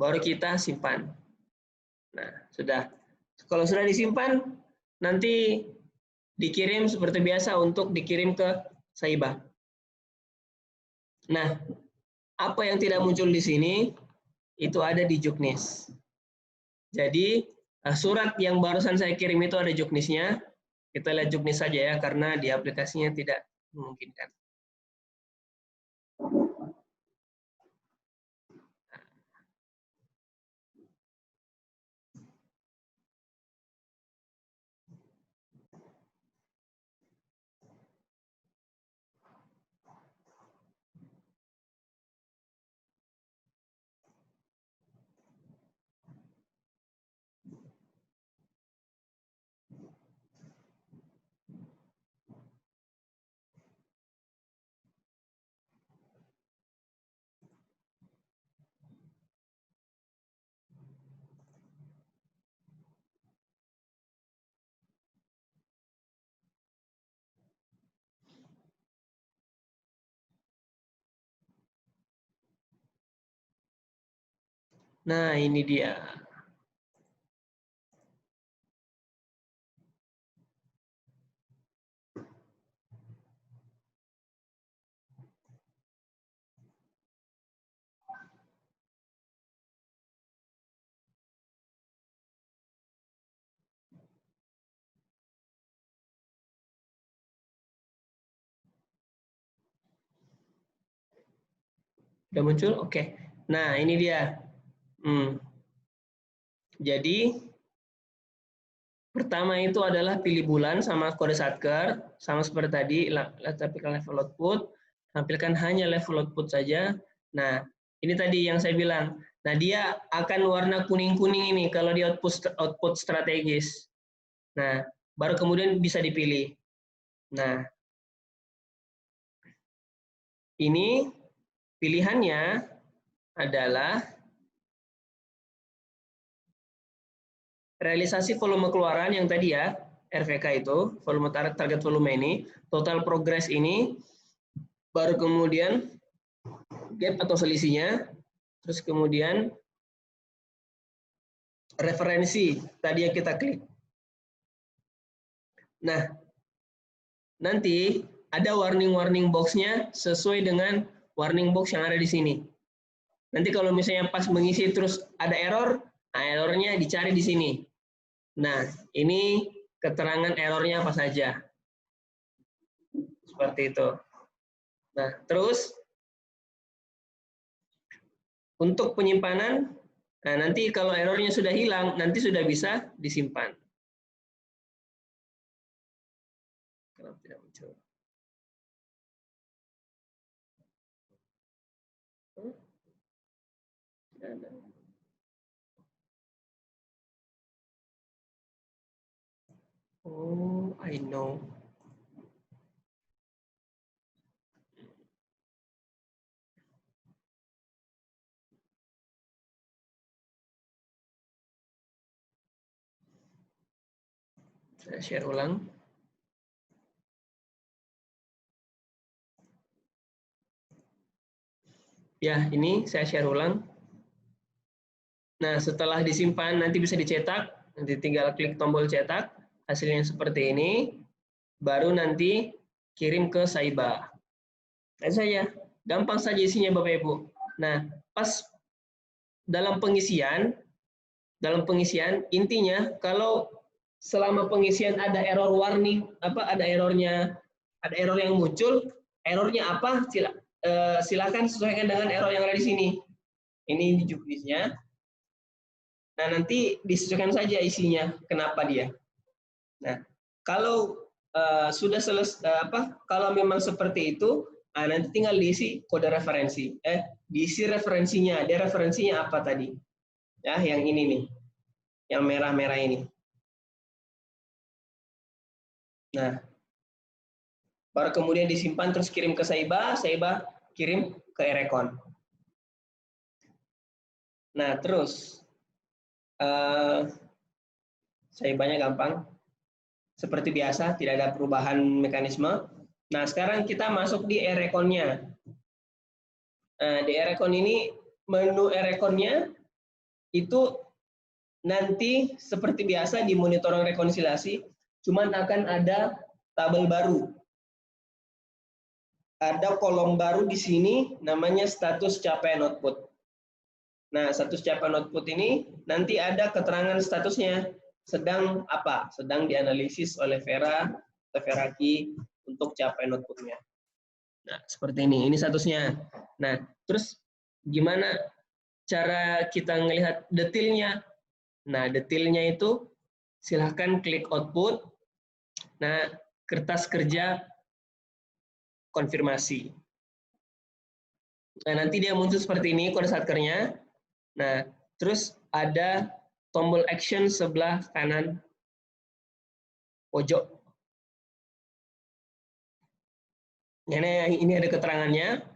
Baru kita simpan. Nah, sudah. Kalau sudah disimpan, nanti dikirim seperti biasa untuk dikirim ke Saibah. Nah, apa yang tidak muncul di sini, itu ada di Juknis. Jadi, surat yang barusan saya kirim itu ada Juknisnya. Kita lihat Juknis saja ya, karena di aplikasinya tidak memungkinkan. Nah, ini dia. Udah muncul? Oke. Nah, ini dia. Jadi, pertama itu adalah pilih bulan sama kode satker, sama seperti tadi, tampilkan level output, tampilkan hanya level output saja. Nah, ini tadi yang saya bilang. Nah, dia akan warna kuning-kuning ini kalau di output strategis. Nah, baru kemudian bisa dipilih. Nah, ini pilihannya adalah realisasi volume keluaran yang tadi ya, RVK itu, volume target volume ini, total progress ini, baru kemudian gap atau selisihnya, terus kemudian referensi tadi yang kita klik. Nah, nanti ada warning box-nya sesuai dengan warning box yang ada di sini. Nanti kalau misalnya pas mengisi terus ada error, nah errornya dicari di sini. Nah, ini keterangan errornya apa saja. Seperti itu. Nah, terus untuk penyimpanan, nah nanti kalau errornya sudah hilang, nanti sudah bisa disimpan. Kalau tidak muncul. Oh, I know. Saya share ulang. Ya, ini saya share ulang. Nah, setelah disimpan nanti bisa dicetak, nanti tinggal klik tombol cetak, hasilnya seperti ini, baru nanti kirim ke Saiba. Nah, saya gampang saja isinya Bapak Ibu. Nah, pas dalam pengisian intinya kalau selama pengisian ada error warning, ada error yang muncul, errornya apa? Silakan sesuaikan dengan error yang ada di sini. Ini juknisnya. Nah, nanti disesuaikan saja isinya, kenapa dia. Nah, kalau sudah selesai, kalau memang seperti itu, nanti tinggal diisi kode referensi. Diisi referensinya. Dia referensinya apa tadi? Ya, yang ini nih, yang merah-merah ini. Nah, baru kemudian disimpan terus kirim ke Saiba kirim ke Erecon. Nah, terus Saibanya gampang. Seperti biasa, tidak ada perubahan mekanisme. Nah, sekarang kita masuk di Erecon-nya. Nah, di Erecon ini, menu Erecon-nya itu nanti seperti biasa di monitoring rekonsiliasi, cuman akan ada tabel baru. Ada kolom baru di sini, namanya status capaian output. Nah, status capaian output ini nanti ada keterangan statusnya. Sedang apa? Sedang dianalisis oleh Vera atau Veraki untuk capaian outputnya. Nah, seperti ini. Ini statusnya. Nah, terus gimana cara kita melihat detailnya? Nah, detailnya itu silahkan klik output. Nah, kertas kerja konfirmasi. Nah, nanti dia muncul seperti ini kode satkernya. Nah, terus ada tombol action sebelah kanan pojok. Ini ada keterangannya.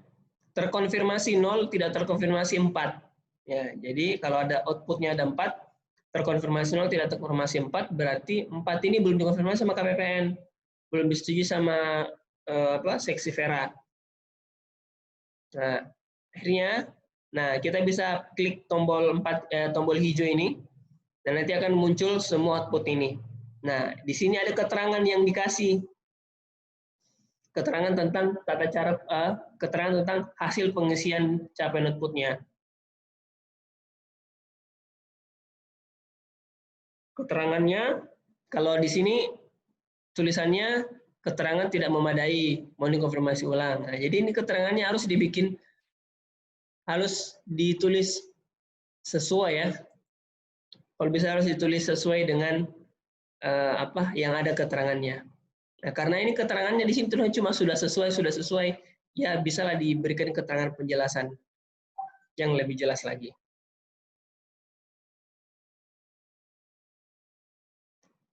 Terkonfirmasi 0, tidak terkonfirmasi 4. Ya, jadi kalau ada outputnya ada 4, terkonfirmasi 0, tidak terkonfirmasi 4, berarti 4 ini belum dikonfirmasi sama KPPN. Belum disetujui sama seksi Vera. Nah, akhirnya Nah, kita bisa klik tombol tombol hijau ini, dan nanti akan muncul semua output ini. Nah, di sini ada keterangan yang dikasih, keterangan tentang tata cara, keterangan tentang hasil pengisian capaian outputnya. Keterangannya, kalau di sini tulisannya keterangan tidak memadai, mohon dikonfirmasi ulang. Nah, jadi ini keterangannya harus ditulis sesuai ya. Kalau bisa harus ditulis sesuai dengan apa yang ada keterangannya. Nah, karena ini keterangannya di sini cuma sudah sesuai, ya bisalah diberikan keterangan penjelasan yang lebih jelas lagi.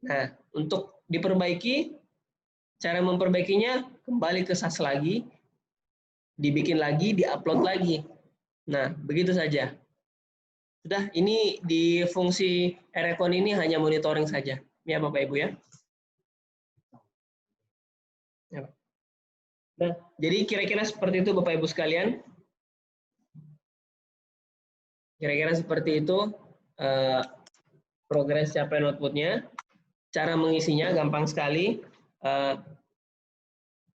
Nah, untuk diperbaiki, cara memperbaikinya kembali ke SAS lagi, dibikin lagi, diupload lagi. Nah, begitu saja. Sudah, ini di fungsi Erecon ini hanya monitoring saja. Ya, Bapak Ibu ya. Nah, jadi kira-kira seperti itu Bapak Ibu sekalian. Kira-kira seperti itu progres capaian outputnya. Cara mengisinya gampang sekali.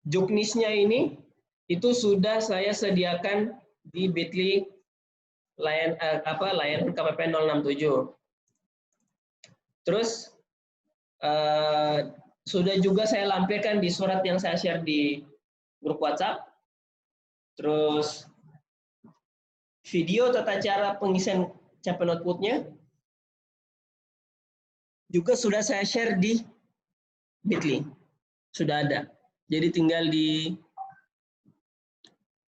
Juknisnya ini itu sudah saya sediakan di Bitly layanan KPP 067. Terus sudah juga saya lampirkan di surat yang saya share di grup WhatsApp. Terus video tata cara pengisian capaian outputnya juga sudah saya share di Bitly. Sudah ada. Jadi tinggal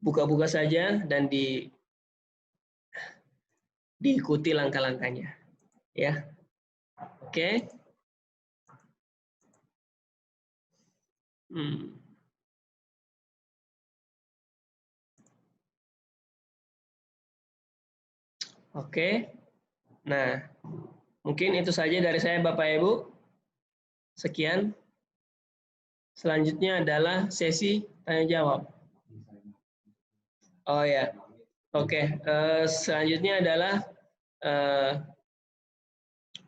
buka-buka saja dan diikuti langkah-langkahnya. Ya. Oke. Oke. Nah, mungkin itu saja dari saya Bapak Ibu. Sekian. Selanjutnya adalah sesi tanya jawab. Oh ya. Oke. Selanjutnya adalah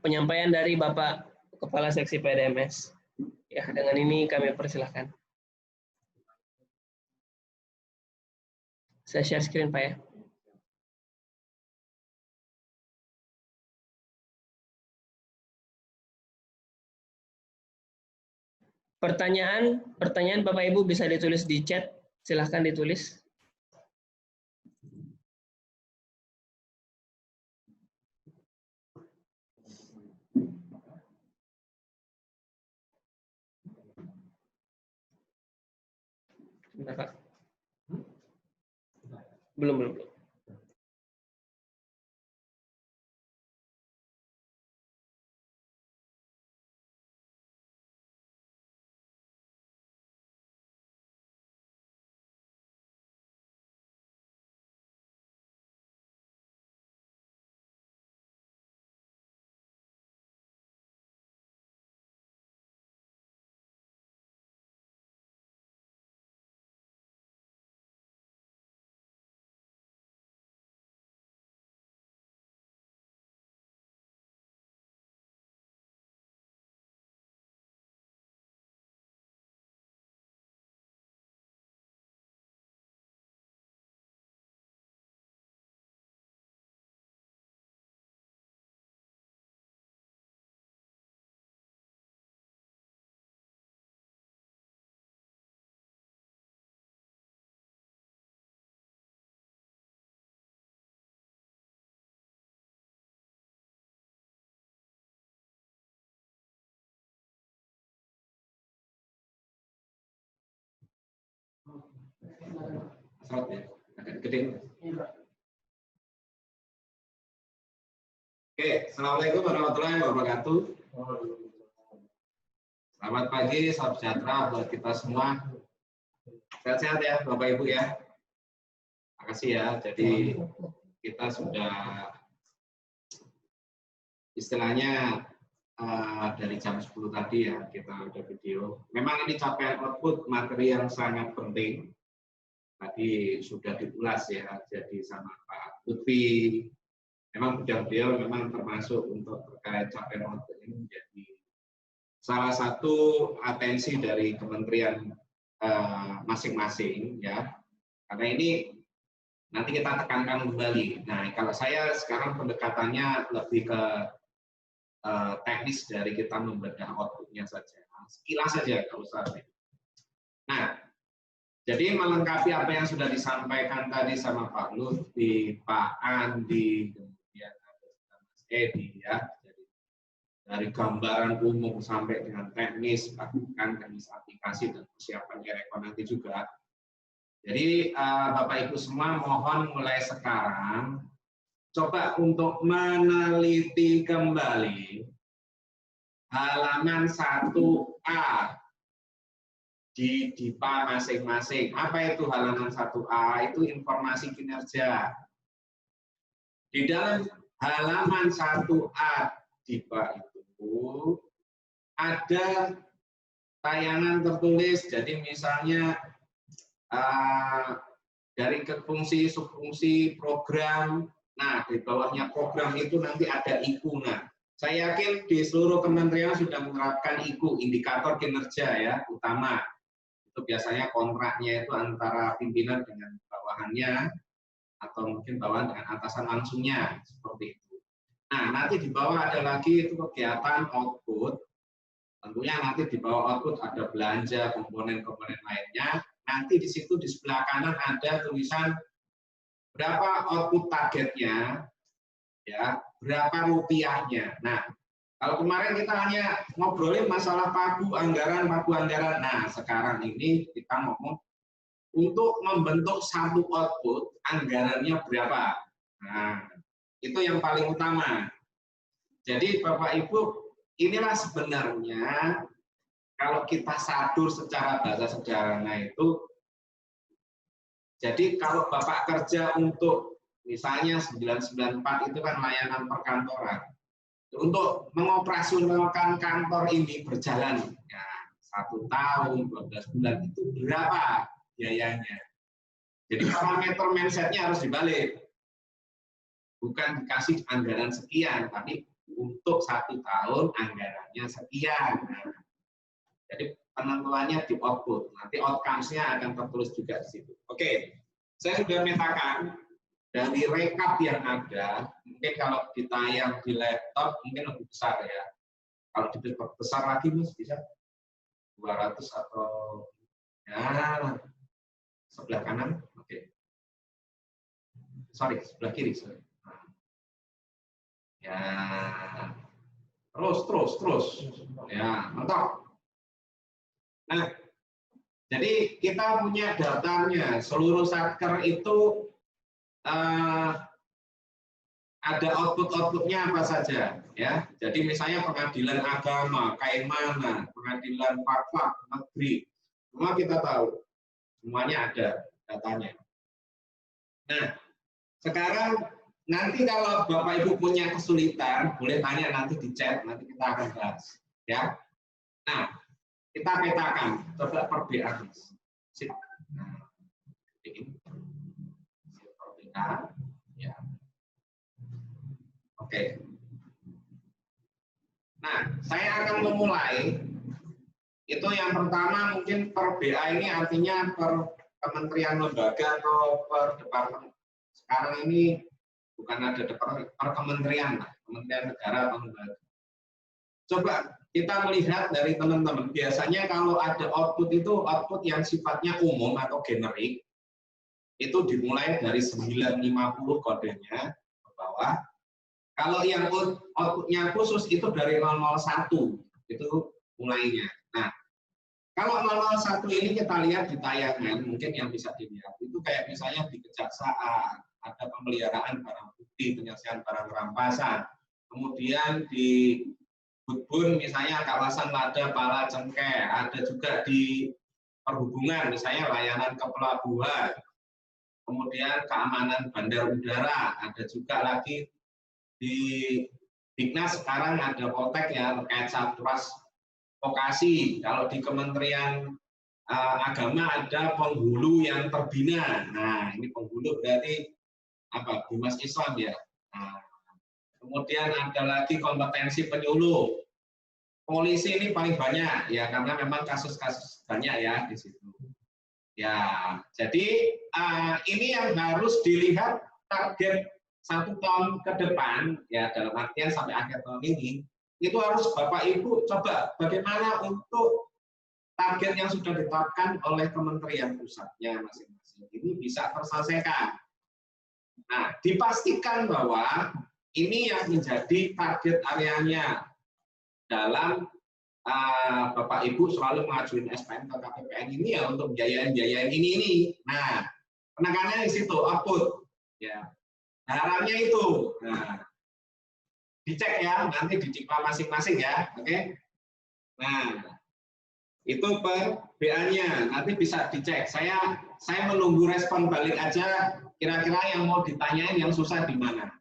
penyampaian dari Bapak Kepala Seksi PDMS. Ya, dengan ini kami persilahkan. Saya share screen Pak ya. Pertanyaan Bapak Ibu bisa ditulis di chat, silahkan ditulis. Sebentar, Pak. Belum. Oke, Assalamualaikum warahmatullahi wabarakatuh. Selamat pagi, salam sejahtera buat kita semua. Sehat-sehat ya Bapak Ibu ya. Makasih ya. Jadi kita sudah istilahnya dari jam 10 tadi ya kita ada video. Memang ini capaian output materi yang sangat penting. Tadi sudah diulas ya, jadi sama Pak Lutfi. Memang beliau memang termasuk untuk terkait capaian output ini menjadi salah satu atensi dari kementerian masing-masing, ya. Karena ini nanti kita tekankan kembali. Nah, kalau saya sekarang pendekatannya lebih ke teknis dari kita membedah outputnya saja, sekilas saja, kalau usah. Nah, jadi melengkapi apa yang sudah disampaikan tadi sama Pak Lutfi, Pak Andi, kemudian ada Mas Edi, ya. Jadi dari gambaran umum sampai dengan teknis, bahkan teknis aplikasi dan persiapan Ereko nanti juga. Jadi Bapak Ibu semua mohon mulai sekarang coba untuk meneliti kembali halaman 1A di DIPA masing-masing. Apa itu halaman 1A? Itu informasi kinerja. Di dalam halaman 1A DIPA itu ada tayangan tertulis, jadi misalnya dari fungsi, subfungsi, program. Nah, di bawahnya program itu nanti ada IKU. Nah, saya yakin di seluruh kementerian sudah menerapkan IKU, indikator kinerja ya, utama. Itu biasanya kontraknya itu antara pimpinan dengan bawahannya, atau mungkin bawahan dengan atasan langsungnya, seperti itu. Nah, nanti di bawah ada lagi itu kegiatan output. Tentunya nanti di bawah output ada belanja, komponen-komponen lainnya. Nanti di situ di sebelah kanan ada tulisan berapa output targetnya, ya, berapa rupiahnya. Nah, kalau kemarin kita hanya ngobrolin masalah pagu anggaran. Nah, sekarang ini kita ngomong untuk membentuk satu output anggarannya berapa. Nah, itu yang paling utama. Jadi Bapak Ibu, inilah sebenarnya kalau kita sadur secara bahasa sederhana itu, jadi kalau Bapak kerja untuk misalnya 994 itu kan layanan perkantoran. Untuk mengoperasionalkan kantor ini berjalan ya, 1 tahun, 12 bulan itu berapa biayanya. Jadi parameter mindsetnya harus dibalik. Bukan dikasih anggaran sekian, tapi untuk 1 tahun anggarannya sekian. Nah, jadi penentuannya di output. Nanti outcomes-nya akan tertulis juga di situ. Oke, saya sudah metakan dari rekap yang ada. Mungkin kalau ditayang di laptop mungkin lebih besar ya. Kalau besar lagi Mas bisa 200 atau ya sebelah kanan. Oke. Sorry, sebelah kiri. Sorry. Ya, terus. Ya, mantap. Nah, jadi kita punya datanya, seluruh satker itu ada output-outputnya apa saja, ya. Jadi misalnya pengadilan agama, Kaimana, pengadilan Fakfak, negeri, semua kita tahu, semuanya ada datanya. Nah, sekarang nanti kalau Bapak Ibu punya kesulitan, boleh tanya nanti di chat, nanti kita akan bahas, ya. Nah, kita petakan, coba per BA. Nah, ini per BA, ya. Oke. Nah, saya akan memulai. Itu yang pertama mungkin per BA ini artinya per kementerian lembaga atau per departemen. Sekarang ini bukan ada per kementerian, kementerian negara atau lembaga. Coba kita melihat dari teman-teman, biasanya kalau ada output itu output yang sifatnya umum atau generik, itu dimulai dari 950 kodenya ke bawah. Kalau yang outputnya khusus itu dari 001, itu mulainya. Nah, kalau 001 ini kita lihat di tayangan, mungkin yang bisa dilihat, itu kayak misalnya di kejaksaan, ada pemeliharaan barang bukti, penyelesaian barang rampasan, kemudian di Budbun misalnya kawasan Lada, Pala, Cengkeh, ada juga di perhubungan misalnya layanan ke pelabuhan, kemudian keamanan bandar udara, ada juga lagi di Dignas sekarang ada Poltek ya terkait satgas vokasi. Kalau di Kementerian Agama ada penghulu yang terbina. Nah, ini penghulu berarti apa Bimas Islam ya. Nah, kemudian ada lagi kompetensi penyuluh. Polisi ini paling banyak ya karena memang kasus-kasus banyak ya di situ. Ya, jadi ini yang harus dilihat target 1 tahun ke depan ya, dalam artian sampai akhir tahun ini itu harus Bapak Ibu coba bagaimana untuk target yang sudah ditetapkan oleh kementerian pusatnya masing-masing ini bisa terselesaikan. Nah, dipastikan bahwa ini yang menjadi target areanya dalam Bapak Ibu selalu mengajuin SPM ke KPPN ini ya untuk biaya-biaya ini. Nah, penekanannya di situ output ya. Harapannya itu. Nah, dicek ya, nanti di Dikla masing-masing ya. Oke. Nah, itu per BA-nya nanti bisa dicek. Saya menunggu respon balik aja kira-kira yang mau ditanyain yang susah di mana.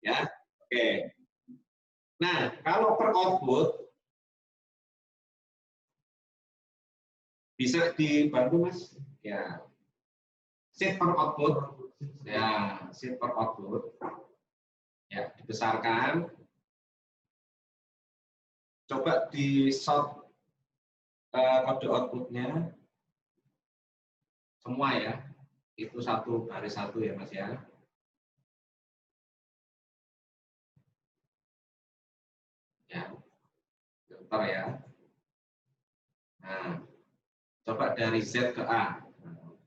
Ya. Oke. Nah, kalau per output bisa dibantu Mas? Ya. Sheet per output. Ya, sheet per output. Ya, dibesarkan. Coba di short kode outputnya. Semua ya. Itu satu baris satu ya Mas ya. Ya. Bentar ya. Nah, coba dari Z ke A.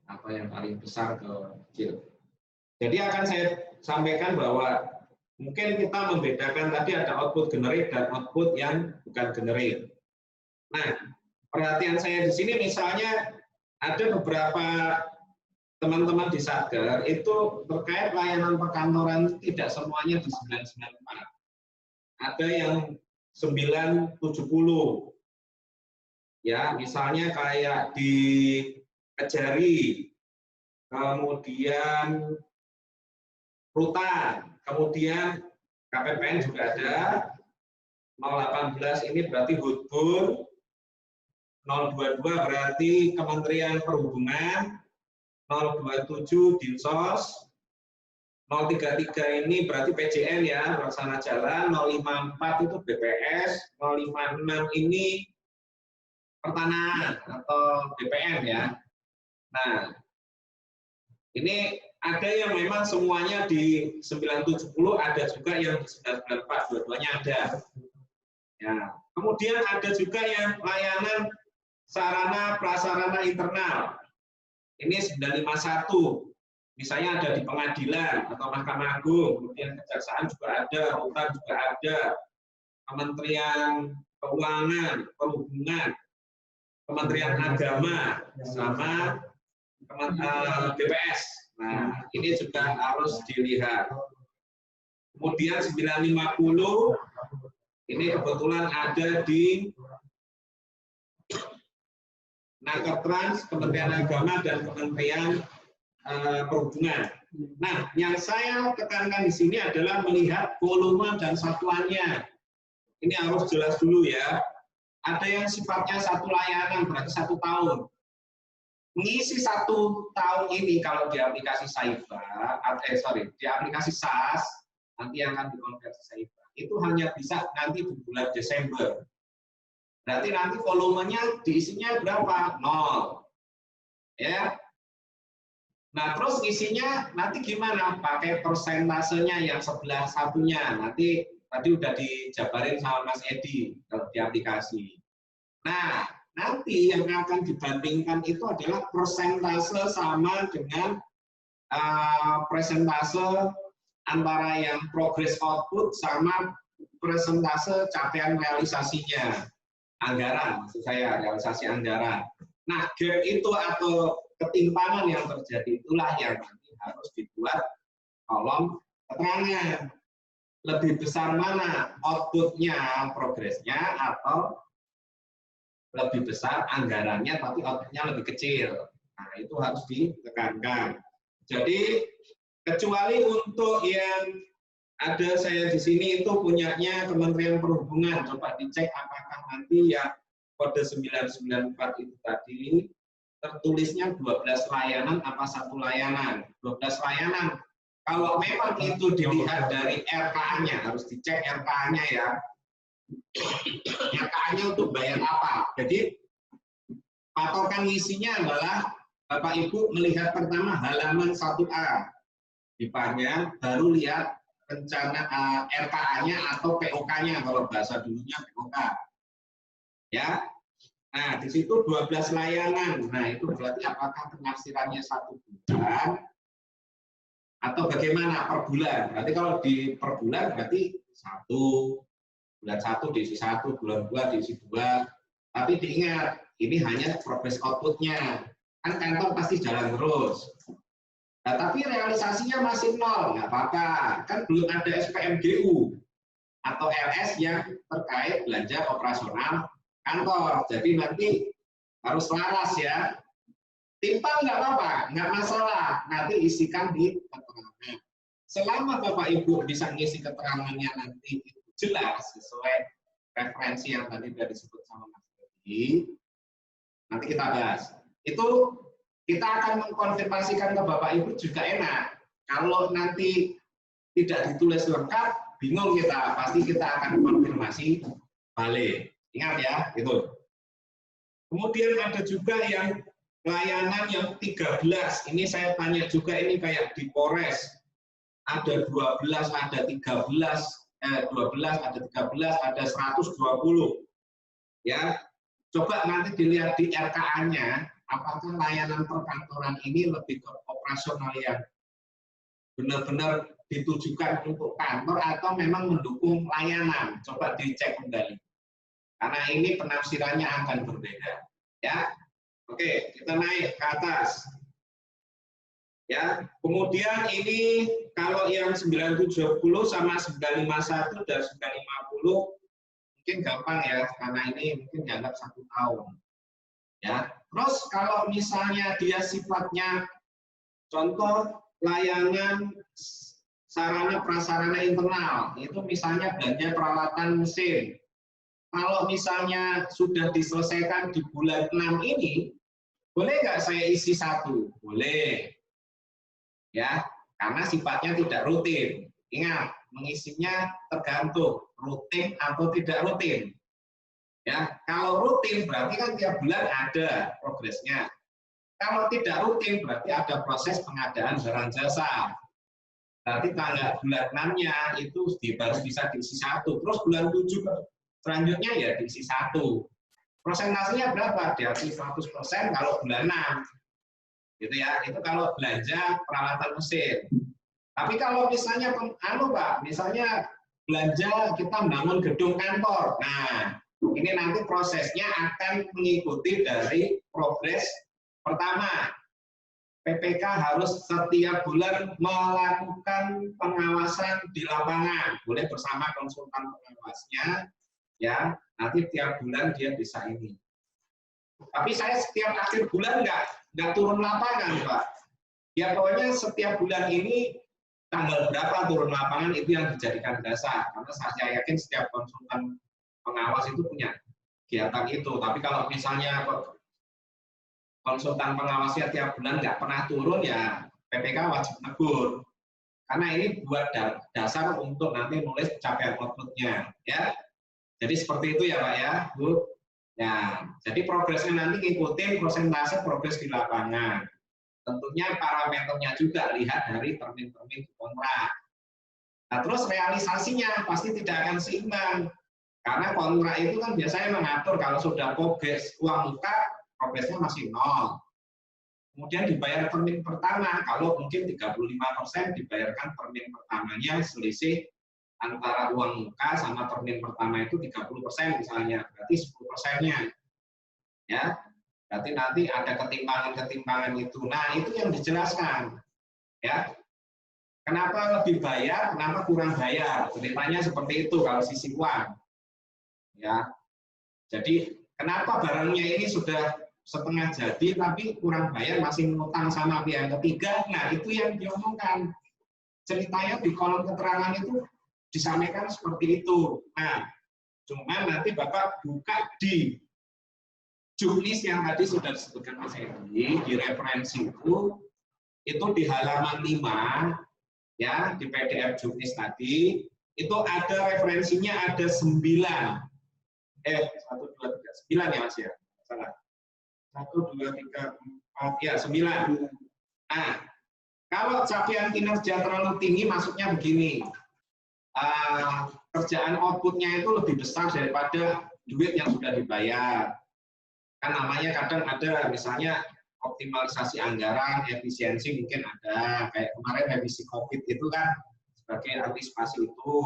Apa yang paling besar ke kecil. Jadi akan saya sampaikan bahwa mungkin kita membedakan tadi ada output generate dan output yang bukan generate. Nah, perhatian saya di sini misalnya ada beberapa teman-teman di Satker itu terkait layanan perkantoran tidak semuanya di 994. Ada yang 970. Ya, misalnya kayak di Kejari, kemudian Rutan, kemudian KPPN juga ada, 018 ini berarti Hutbur, 022 berarti Kementerian Perhubungan, 027 Dinsos, 033 ini berarti PJN ya, Pelaksana Jalan, 054 itu BPS, 056 ini Pertanahan atau BPN ya. Nah, ini ada yang memang semuanya di 970, ada juga yang di 994, dua-duanya ada. Ya. Kemudian ada juga yang layanan sarana prasarana internal. Ini 951. Misalnya ada di pengadilan atau Mahkamah Agung, kemudian kejaksaan juga ada, Rutan juga ada, Kementerian Keuangan, Perhubungan, Kementerian Agama, sama BPS. Nah, ini juga harus dilihat. Kemudian 950, ini kebetulan ada di Nakertrans, Kementerian Agama, dan Kementerian Perhubungan. Nah, yang saya tekankan di sini adalah melihat volume dan satuannya. Ini harus jelas dulu ya. Ada yang sifatnya satu layanan, berarti 1 tahun. Mengisi 1 tahun ini kalau di aplikasi Saiba, di aplikasi SAS, nanti yang akan dikonversi Saiba, itu hanya bisa nanti di bulan Desember. Berarti nanti volumenya diisinya berapa? 0. Ya. Nah, terus isinya nanti gimana? Pakai persentasenya yang sebelah satunya. Nanti tadi udah dijabarin sama Mas Edi kalau di aplikasi. Nah, nanti yang akan dibandingkan itu adalah persentase sama dengan persentase antara yang progress output sama persentase capaian realisasinya. Anggaran, maksud saya realisasi anggaran. Nah, gap itu atau ketimpangan yang terjadi itulah yang nanti harus dibuat kolom keterangan. Lebih besar mana outputnya, progresnya, atau lebih besar anggarannya tapi outputnya lebih kecil. Nah, itu harus ditekankan. Jadi, kecuali untuk yang ada saya di sini itu punyanya Kementerian Perhubungan, coba dicek apakah nanti ya kode 994 itu tadi tertulisnya 12 layanan apa 1 layanan. 12 layanan Kalau memang itu dilihat dari RKA-nya, harus dicek RKA-nya ya. RKA-nya untuk bayar apa? Jadi patokan isinya adalah Bapak Ibu melihat pertama halaman 1A. IPA-nya, baru lihat rencana RKA-nya atau POK-nya, kalau bahasa dulunya POK. Ya. Nah, di situ 12 layanan. Nah, itu berarti apakah penafsirannya 1 bulan atau bagaimana per bulan? Berarti kalau di per bulan berarti bulan 1 diisi 1, bulan 2 diisi 2. Tapi diingat, ini hanya progress output-nya. Kan kantor pasti jalan terus. Nah, tapi realisasinya masih 0, nggak apa-apa. Kan belum ada SPMGU atau LS yang terkait belanja operasional kantor. Jadi nanti harus laras ya. Timpang nggak apa-apa, nggak masalah. Nanti isikan di keterangan. Selama Bapak Ibu bisa ngisi keterangannya nanti itu jelas sesuai referensi yang tadi sudah disebut sama Mas Dedi, nanti kita bahas. Itu kita akan mengkonfirmasikan ke Bapak Ibu juga enak. Kalau nanti tidak ditulis lengkap, bingung kita, pasti kita akan konfirmasi balik. Ingat ya, itu. Kemudian ada juga yang layanan yang 13. Ini saya tanya juga, ini kayak di Polres. Ada 12, ada 13, 12, ada 13, ada 120. Ya. Coba nanti dilihat di RKA-nya, apakah layanan perkantoran ini lebih ke operasional yang benar-benar ditujukan untuk kantor atau memang mendukung layanan. Coba dicek kembali. Karena ini penafsirannya akan berbeda. Ya, oke, kita naik ke atas. Ya, kemudian ini kalau yang 970 sama 951 dan 950 mungkin gampang ya, karena ini mungkin dianggap 1 tahun. Ya, terus kalau misalnya dia sifatnya contoh layanan sarana prasarana internal, itu misalnya belanja peralatan mesin. Kalau misalnya sudah diselesaikan di bulan 6 ini, boleh nggak saya isi 1? Boleh. Ya, karena sifatnya tidak rutin. Ingat, mengisinya tergantung rutin atau tidak rutin. Ya, kalau rutin berarti kan tiap bulan ada progresnya. Kalau tidak rutin berarti ada proses pengadaan barang jasa. Berarti tanggal bulan 6-nya itu baru bisa diisi 1. Terus bulan 7 selanjutnya ya diisi 1. Prosentasenya berapa? Di atas 100% kalau bulan 6. Gitu ya. Itu kalau belanja peralatan mesin. Tapi kalau misalnya Pak, misalnya belanja kita membangun gedung kantor. Nah, ini nanti prosesnya akan mengikuti dari progres pertama. PPK harus setiap bulan melakukan pengawasan di lapangan. Boleh bersama konsultan pengawasnya. Ya, nanti tiap bulan dia bisa ini. Tapi saya setiap akhir bulan nggak turun lapangan, Pak. Ya pokoknya setiap bulan ini tanggal berapa turun lapangan itu yang dijadikan dasar. Karena saya yakin setiap konsultan pengawas itu punya kegiatan itu. Tapi kalau misalnya konsultan pengawasnya tiap bulan nggak pernah turun, ya PPK wajib negur. Karena ini buat dasar untuk nanti nulis capaian output-nya. Ya. Jadi seperti itu ya Pak ya, Bu. Ya, jadi progresnya nanti ngikutin persentase progres di lapangan. Tentunya parameternya juga lihat dari termin-termin kontrak. Nah, terus realisasinya pasti tidak akan seimbang. Karena kontrak itu kan biasanya mengatur kalau sudah progres uang muka, progresnya masih 0. Kemudian dibayar termin pertama, kalau mungkin 35% dibayarkan termin pertamanya selisih antara uang muka sama termin pertama itu 30% misalnya, berarti 10%-nya. Ya, berarti nanti ada ketimpangan-ketimpangan itu. Nah, itu yang dijelaskan. Ya. Kenapa lebih bayar, kenapa kurang bayar? Ceritanya seperti itu kalau sisi uang. Ya. Jadi, kenapa barangnya ini sudah setengah jadi tapi kurang bayar, masih ngutang sama pihak ketiga? Nah, itu yang diomongkan. Ceritanya di kolom keterangan itu disampaikan seperti itu. Nah, cuma nanti Bapak buka di juknis yang tadi sudah disebutkan Mas Edi, di referensi itu di halaman 5, ya di PDF Juknis tadi itu ada referensinya ada 9. 1, 2, 3, 9 ya Mas ya? Salah. 1, 2, 3, 4, ya 9. Nah, kalau capaian kinerja terlalu tinggi maksudnya begini, kerjaan outputnya itu lebih besar daripada duit yang sudah dibayar. Kan namanya kadang ada misalnya optimalisasi anggaran, efisiensi mungkin ada, kayak kemarin revisi COVID itu kan sebagai antisipasi itu.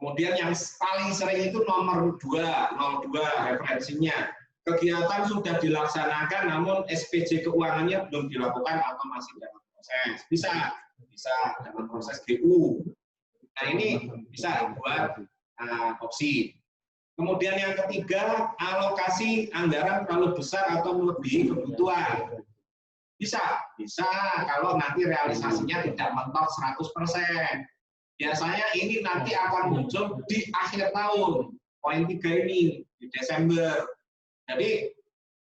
Kemudian yang paling sering itu nomor 02 referensinya. Kegiatan sudah dilaksanakan namun SPJ keuangannya belum dilakukan atau masih dalam proses. Bisa dalam proses GU. Nah ini bisa buat opsi. Kemudian yang ketiga, alokasi anggaran terlalu besar atau melebihi kebutuhan. Bisa kalau nanti realisasinya tidak mentok 100%. Biasanya ini nanti akan muncul di akhir tahun, poin 3 ini, di Desember. Jadi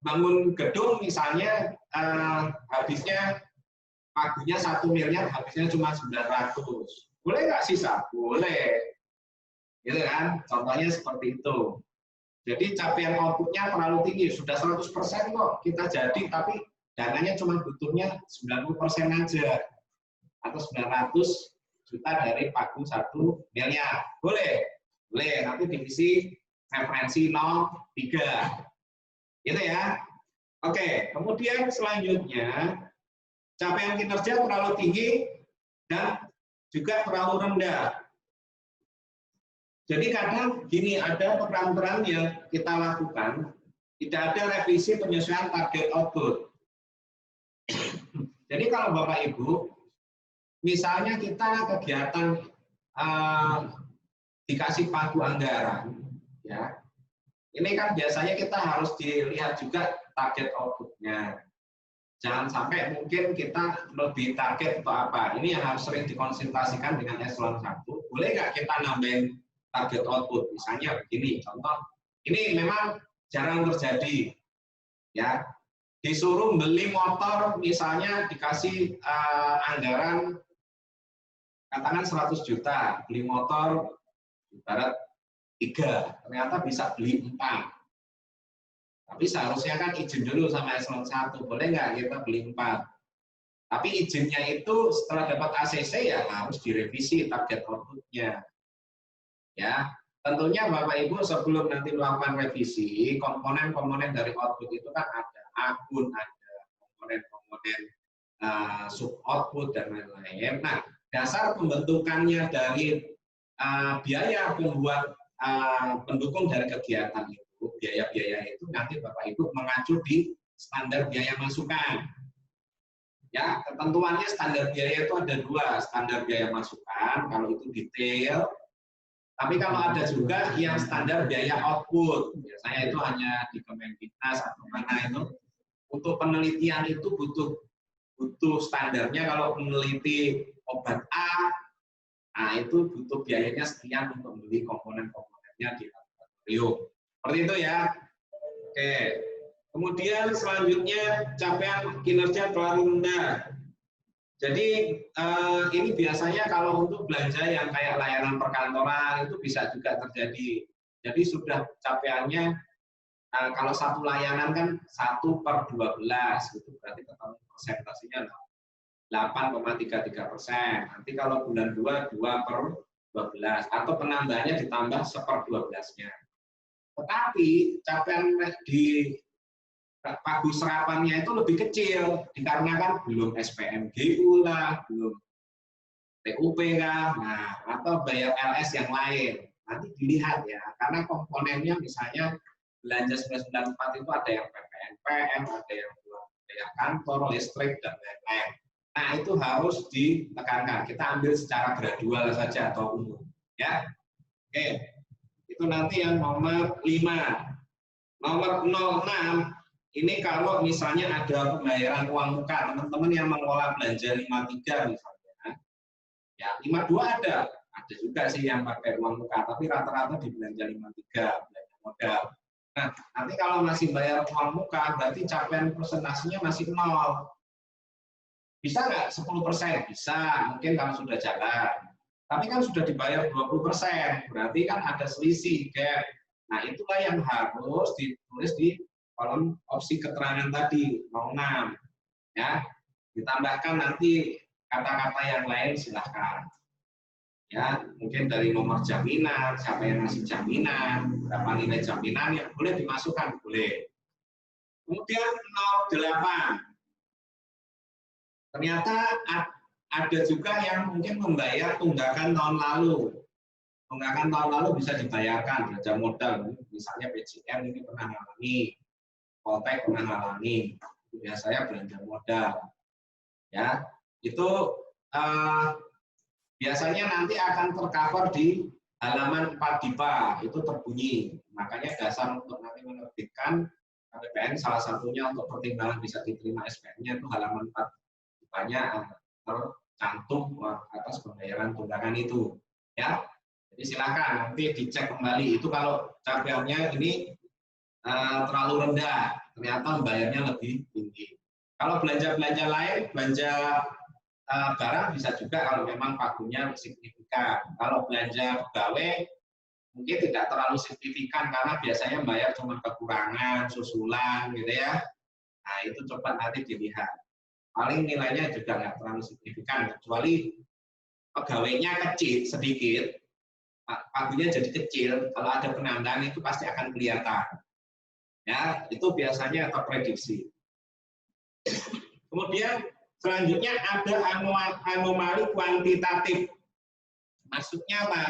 bangun gedung misalnya habisnya pagunya 1 miliar, habisnya cuma 900. Boleh nggak sisa? Boleh. Gitu kan? Contohnya seperti itu. Jadi capaian outputnya terlalu tinggi, sudah 100% kok kita jadi, tapi dananya cuma butuhnya 90% aja. Atau 900 juta dari pagu 1 miliar. Boleh, nanti divisi referensi 03. Gitu ya. Oke, kemudian selanjutnya, capaian kinerja terlalu tinggi dan juga terlalu rendah. Jadi kadang gini, ada peran-peran yang kita lakukan, tidak ada revisi penyesuaian target output. Jadi kalau Bapak Ibu, misalnya kita kegiatan dikasih pagu anggaran, ya, ini kan biasanya kita harus dilihat juga target outputnya. Jangan sampai mungkin kita lebih target atau apa. Ini yang harus sering dikonsultasikan dengan eselon 1. Boleh nggak kita nambahin target output? Misalnya begini, contoh. Ini memang jarang terjadi. Ya, disuruh beli motor, misalnya dikasih anggaran katakan 100 juta, beli motor ibarat 3, ternyata bisa beli 4. Tapi seharusnya kan izin dulu sama eselon 1, boleh nggak kita beli 4? Tapi izinnya itu setelah dapat ACC ya harus direvisi target outputnya. Ya, tentunya Bapak Ibu sebelum nanti melakukan revisi, komponen-komponen dari output itu kan ada akun, ada komponen-komponen sub output dan lain-lain. Nah, dasar pembentukannya dari biaya pembuat pendukung dari kegiatan itu, biaya-biaya itu nanti Bapak Ibu mengacu di standar biaya masukan. Ya, ketentuannya standar biaya itu ada 2, standar biaya masukan kalau itu detail. Tapi kalau ada juga yang standar biaya output, biasanya itu hanya di Kemendiknas atau mana itu. Untuk penelitian itu butuh standarnya. Kalau meneliti obat A, nah itu butuh biayanya sekian untuk beli komponen-komponennya di laboratorium. Seperti itu ya. Oke. Kemudian selanjutnya capaian kinerja terlalu rendah. Jadi ini biasanya kalau untuk belanja yang kayak layanan perkantoran itu bisa juga terjadi. Jadi sudah capaiannya kalau satu layanan kan 1/12, itu berarti ketemu persentasenya 8,33%. Nanti kalau bulan 2, 2/12, atau penambahannya ditambah 1/12-nya. Tetapi capaian di pagu serapannya itu lebih kecil, dikarenakan belum SPMGU lah, belum TUP lah, nah, atau bayar LS yang lain. Nanti dilihat ya, karena komponennya misalnya belanja 994 itu ada yang PPNPM, ada yang biaya kantor, listrik, dan lain-lain. Nah, itu harus ditekankan. Kita ambil secara gradual saja atau umum. Ya, oke. Itu nanti yang nomor 5. Nomor 06, ini kalau misalnya ada pembayaran uang muka, teman-teman yang mengelola belanja 53 misalnya, ya 52 ada juga sih yang pakai uang muka, tapi rata-rata di belanja 53, belanja modal. Nah, nanti kalau masih bayar uang muka, berarti capaian persentasenya masih 0. Bisa nggak 10%? Bisa, mungkin kalau sudah jalan. Tapi kan sudah dibayar 20%, berarti kan ada selisih, gap. Nah, itulah yang harus ditulis di kolom opsi keterangan tadi, 06. Ya, ditambahkan nanti kata-kata yang lain silahkan. Ya, mungkin dari nomor jaminan, siapa yang ngasih jaminan, berapa nilai jaminan yang boleh dimasukkan, boleh. Kemudian 08. Ternyata ada juga yang mungkin membayar tunggakan tahun lalu. Tunggakan tahun lalu bisa dibayarkan belanja modal, misalnya PJM ini pernah ngalami, Poltek pernah ngalami, biasanya belanja modal. Ya, itu biasanya nanti akan tercover di halaman 4 DIPA, itu terbunyi. Makanya dasar untuk nanti menerbitkan KPPN salah satunya untuk pertimbangan bisa diterima SPN-nya itu halaman 4 DIPA-nya tercantum atas pembayaran tunggakan itu. Ya, jadi silakan nanti dicek kembali. Itu kalau capaiannya ini terlalu rendah, ternyata membayarnya lebih tinggi. Kalau belanja-belanja lain, belanja barang bisa juga kalau memang pagunya signifikan. Kalau belanja pegawai mungkin tidak terlalu signifikan karena biasanya bayar cuma kekurangan, susulan gitu ya. Nah, itu coba nanti dilihat. Paling nilainya juga nggak terlalu signifikan, kecuali pegawainya kecil sedikit, pagunya jadi kecil, kalau ada penambahan itu pasti akan kelihatan. Ya, itu biasanya terprediksi. Kemudian selanjutnya ada anomali kuantitatif. Maksudnya apa?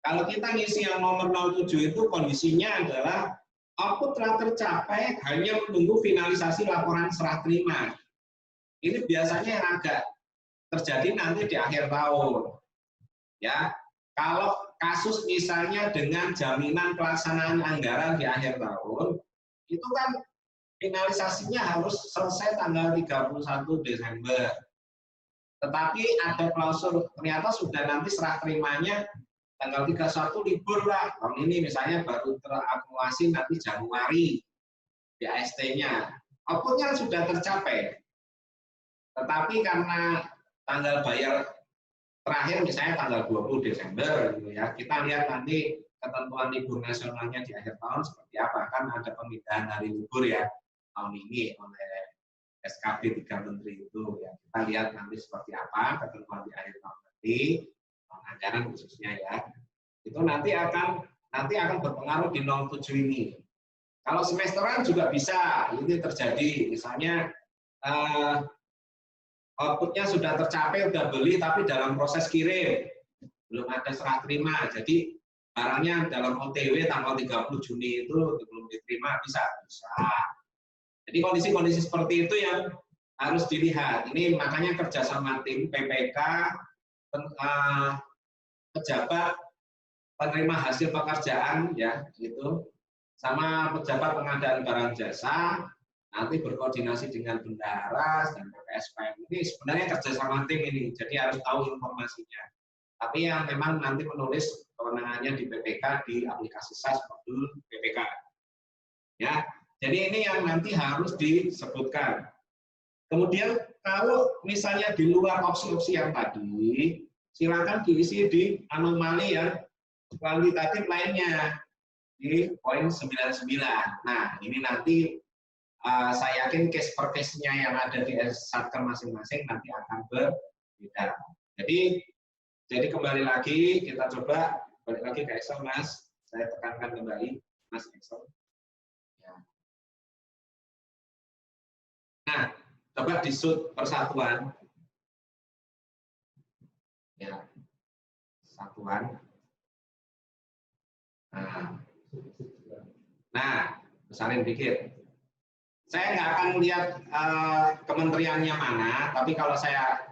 Kalau kita ngisi yang nomor 07 itu kondisinya adalah output telah tercapai, hanya menunggu finalisasi laporan serah terima. Ini biasanya yang agak terjadi nanti di akhir tahun. Ya, kalau kasus misalnya dengan jaminan pelaksanaan anggaran di akhir tahun, itu kan finalisasinya harus selesai tanggal 31 Desember. Tetapi ada klausul, ternyata sudah nanti serah terimanya tanggal 31 libur lah. Tahun ini misalnya baru terakumulasi nanti Januari di AST-nya. Outputnya sudah tercapai. Tetapi karena tanggal bayar terakhir misalnya tanggal 20 Desember, gitu ya, kita lihat nanti ketentuan libur nasionalnya di akhir tahun seperti apa. Kan ada pemindahan hari libur ya tahun ini oleh SKB 3 Menteri itu. Ya. Kita lihat nanti seperti apa ketentuan di akhir tahun nanti, anggaran khususnya ya. Itu nanti akan berpengaruh di 07 ini. Kalau semesteran juga bisa, ini terjadi. Misalnya outputnya sudah tercapai, sudah beli, tapi dalam proses kirim belum ada serah terima. Jadi barangnya dalam OTW tanggal 30 Juni itu belum diterima, bisa. Jadi kondisi-kondisi seperti itu yang harus dilihat. Ini makanya kerjasama tim PPK, pejabat penerima hasil pekerjaan ya gitu, sama pejabat pengadaan barang jasa. Nanti berkoordinasi dengan bendahara dan PPSPM. Ini sebenarnya kerjasama tim ini, jadi harus tahu informasinya. Tapi yang memang nanti menulis kewenangannya di PPK di aplikasi SAS modul PPK. Ya, jadi ini yang nanti harus disebutkan. Kemudian kalau misalnya di luar opsi-opsi yang tadi, silakan diisi di anomali yang kuantitatif lainnya di poin 99. Nah, ini nanti saya yakin case per case-nya yang ada di satker masing-masing nanti akan berbeda. Jadi kembali lagi kita coba balik lagi ke Excel, Mas. Saya tekankan kembali, Mas Excel. Ya. Nah, coba di sud persatuan. Ya, satuan. Nah, besarin dikit. Saya nggak akan lihat kementeriannya mana, tapi kalau saya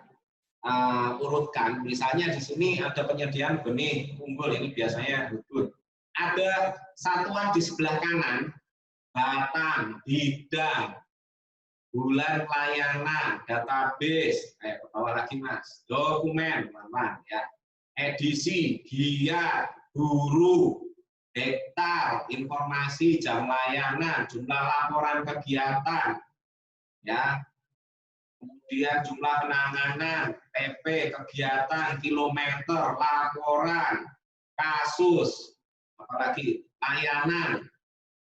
urutkan, misalnya di sini ada penyediaan benih unggul, ini biasanya Hudud. Ada satuan di sebelah kanan, batang, bidang, bulan layanan, database, ke bawah lagi Mas, dokumen, teman-teman, ya, edisi, giat, guru, hektar, informasi, jam layanan, jumlah laporan kegiatan, ya. kemudian jumlah penanganan, PP, kegiatan, kilometer, laporan, kasus, apalagi layanan,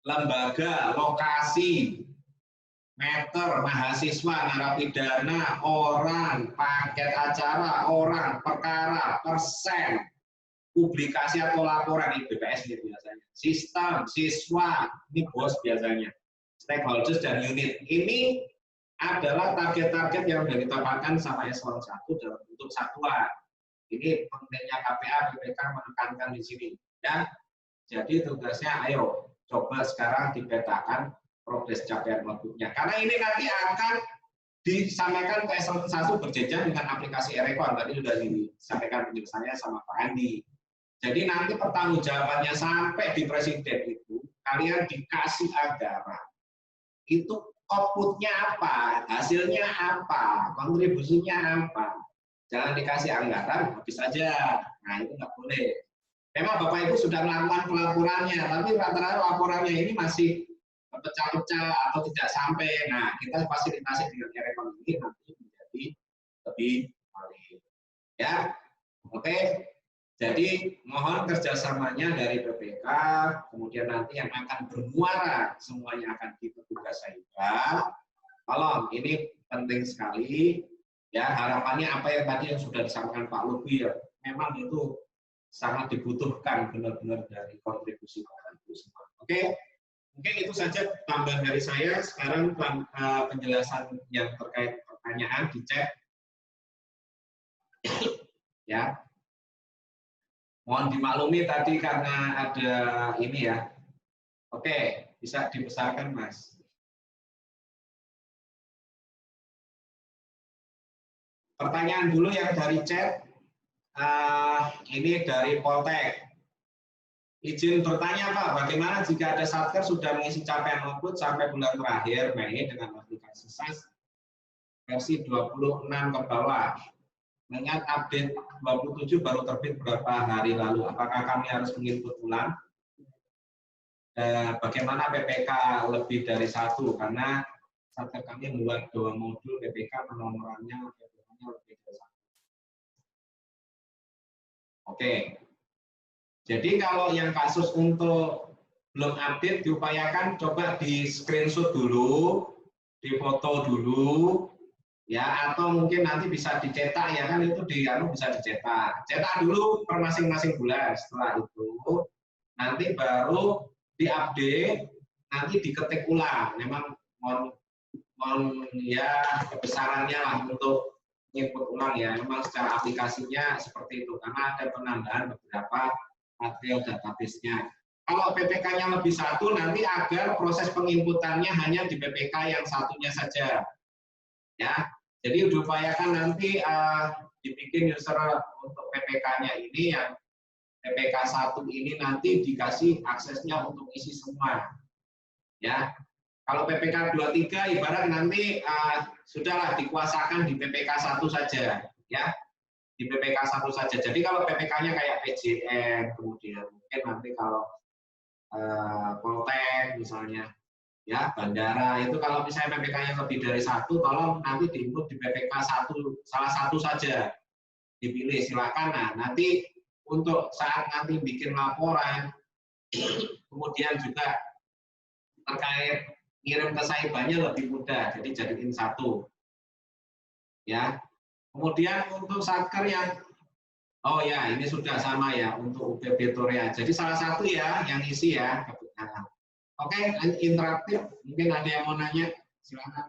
lembaga, lokasi, meter, mahasiswa, narapidana, orang, paket acara, orang, perkara, persen, publikasi atau laporan, ini BPS ini biasanya, sistem, siswa, ini bos biasanya, stakeholders dan unit. Ini adalah target-target yang sudah ditetapkan sama eselon 1 dalam bentuk satuan. Ini pentingnya KPA BPK menekankan di sini. Ya, jadi tugasnya ayo coba sekarang dipetakan progres capaian outputnya. Karena ini nanti akan disampaikan ke eselon 1 berjejer dengan aplikasi Erecon. Tadi sudah disampaikan penjelasannya sama Pak Andi. Jadi nanti pertanggungjawabannya sampai di presiden itu, kalian dikasih anggaran. Itu outputnya apa, hasilnya apa, kontribusinya apa. Jangan dikasih anggaran, habis saja. Nah, itu nggak boleh. Memang Bapak Ibu sudah melakukan pelaporannya, tapi rata-rata laporannya ini masih pecah-pecah atau tidak sampai. Nah, kita fasilitasi dengan Erecon ini nanti menjadi lebih valid. Ya, oke. Jadi mohon kerjasamanya dari BPK, kemudian nanti yang akan bermuara semuanya akan dipetugas saya. Tolong, ini penting sekali. Ya, harapannya apa yang tadi yang sudah disampaikan Pak Lubi, ya, memang itu sangat dibutuhkan benar-benar dari kontribusi Bapak Ibu semua. Oke, mungkin itu saja tambahan dari saya. Sekarang penjelasan yang terkait pertanyaan di chat. Ya. Mohon dimaklumi tadi karena ada ini ya. Oke, bisa dibesarkan Mas. Pertanyaan dulu yang dari chat. Ini dari Poltek. Izin bertanya Pak, bagaimana jika ada satker sudah mengisi capaian output sampai bulan terakhir Mei dengan aplikasi SAS versi 26 ke bawah? Mengingat update 27 baru terbit beberapa hari lalu, apakah kami harus menginput ulang? Bagaimana PPK lebih dari satu? Karena satker kami membuat 2 modul PPK penomorannya lebih dari satu. Oke. Jadi kalau yang kasus untuk belum update diupayakan coba di screenshot dulu, difoto dulu, ya, atau mungkin nanti bisa dicetak ya kan, itu bisa dicetak. Cetak dulu per masing-masing bulan. Setelah itu nanti baru diupdate, nanti diketik ulang. Memang mohon ya kebesarannya lah untuk input ulang ya. Memang secara aplikasinya seperti itu karena ada penambahan beberapa material database-nya. Kalau PPK-nya lebih satu, nanti agar proses penginputannya hanya di PPK yang satunya saja. Ya, jadi diupayakan nanti dibikin user untuk PPK-nya ini yang PPK 1 ini nanti dikasih aksesnya untuk isi semua. Ya. Kalau PPK 23 ibarat nanti sudahlah dikuasakan di PPK 1 saja, ya. Di PPK 1 saja. Jadi kalau PPK-nya kayak PJN, kemudian mungkin nanti kalau Poltek misalnya, ya bandara itu kalau misalnya PPK-nya lebih dari satu, tolong nanti diinput di PPK 1 salah satu saja dipilih, silakan. Nah nanti untuk saat nanti bikin laporan, kemudian juga terkait ngirim ke Saibannya lebih mudah, jadi jadiin satu, ya. Kemudian untuk satker yang, oh ya ini sudah sama ya untuk UPB Torea. Jadi salah satu ya yang isi ya. Oke, interaktif. Mungkin ada yang mau nanya, silakan.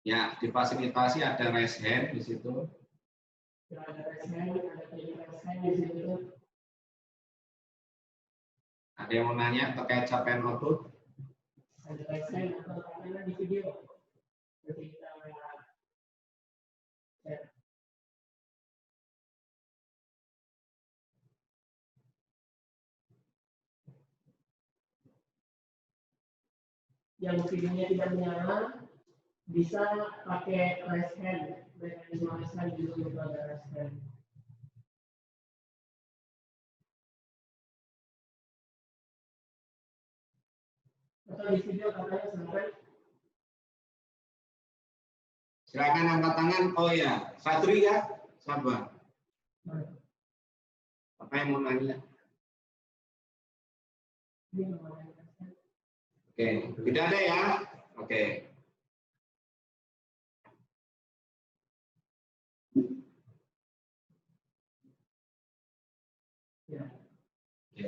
Ya, difasilitasi ada raise hand di situ. Ada yang mau nanya terkait capaian output? Ada raise hand atau di video. yang videonya tidak menyala bisa pakai raise hand, mekanisme raise hand juga untuk ada raise hand. Atau di video katanya sampai. Silakan angkat tangan. Oh ya, Fadri ya, sabar. Apa yang mau nanya? Oke, tidak ada ya? Oke. Oke.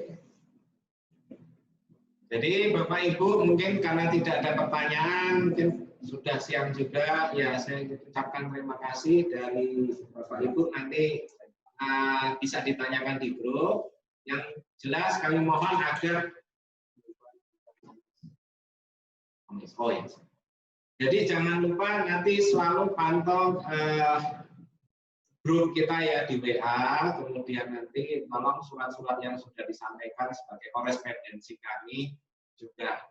Jadi Bapak Ibu mungkin karena tidak ada pertanyaan, mungkin sudah siang juga, ya saya ucapkan terima kasih dari Bapak Ibu. Nanti bisa ditanyakan di grup. Yang jelas kami mohon agar jadi jangan lupa nanti selalu pantau grup kita ya di WA, kemudian nanti tolong surat-surat yang sudah disampaikan sebagai korespondensi kami juga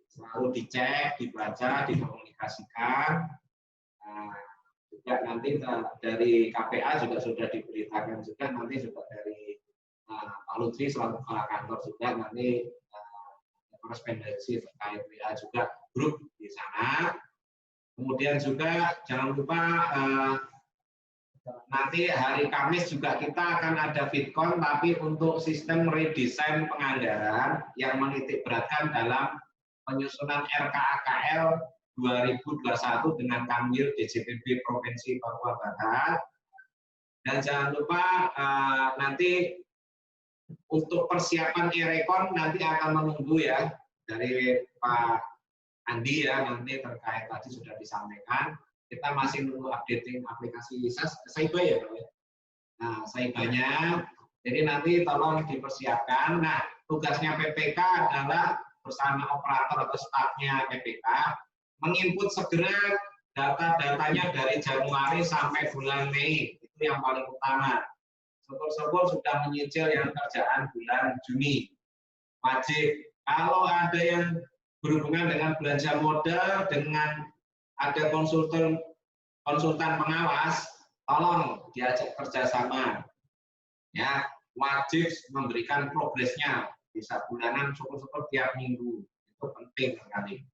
selalu dicek, dibaca, dikomunikasikan. Juga nanti dari KPA juga sudah diberitakan juga, nanti juga dari Pak Lutfi selaku kepala kantor juga nanti korespondensi terkait WA juga grup di sana. Kemudian juga jangan lupa nanti hari Kamis juga kita akan ada Fitcon, tapi untuk sistem redesign penganggaran yang menitik beratkan dalam penyusunan RKAKL 2021 dengan Kanwil DJPB Provinsi Papua Barat. Dan jangan lupa nanti untuk persiapan e-rekon nanti akan menunggu ya dari Pak Andi ya, nanti terkait tadi sudah disampaikan. Kita masih menunggu updating aplikasi Saiba ya Pak ya. Nah, Saibanya, jadi nanti tolong dipersiapkan. Nah, tugasnya PPK adalah bersama operator atau stafnya PPK menginput segera data-datanya dari Januari sampai bulan Mei, itu yang paling utama. Syukur-syukur sudah menyicil yang kerjaan bulan Juni. Wajib. Kalau ada yang berhubungan dengan belanja modal, dengan ada konsultan pengawas, tolong diajak kerjasama. Ya, wajib memberikan progresnya. Bisa bulanan, syukur-syukur tiap minggu. Itu penting sekali.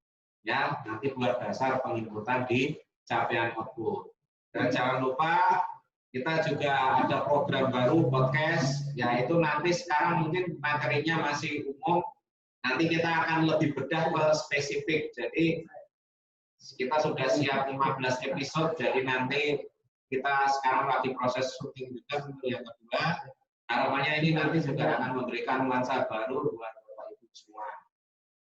Ya, nanti buat dasar penginputan di capaian output. Dan jangan lupa kita juga ada program baru podcast, yaitu nanti sekarang mungkin materinya masih umum, nanti kita akan lebih bedah ke spesifik. Jadi kita sudah siap 15 episode, jadi nanti kita sekarang lagi proses syuting juga untuk yang kedua. Harapannya ini nanti juga akan memberikan nuansa baru buat Bapak Ibu semua.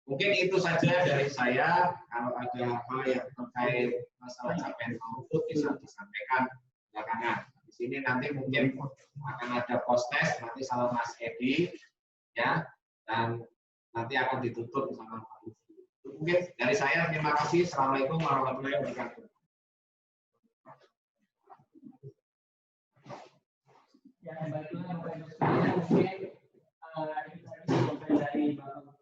Mungkin itu saja dari saya. Kalau ada hal yang terkait masalah capaian output bisa disampaikan belakangan. Di sini nanti mungkin akan ada post test nanti sama Mas Edi ya, dan nanti akan ditutup sama Pak Lutfi. Mungkin dari saya terima kasih. Assalamualaikum warahmatullahi wabarakatuh. Ya, baiklah Bapak Ibu sekalian, mungkin itu dari Bapak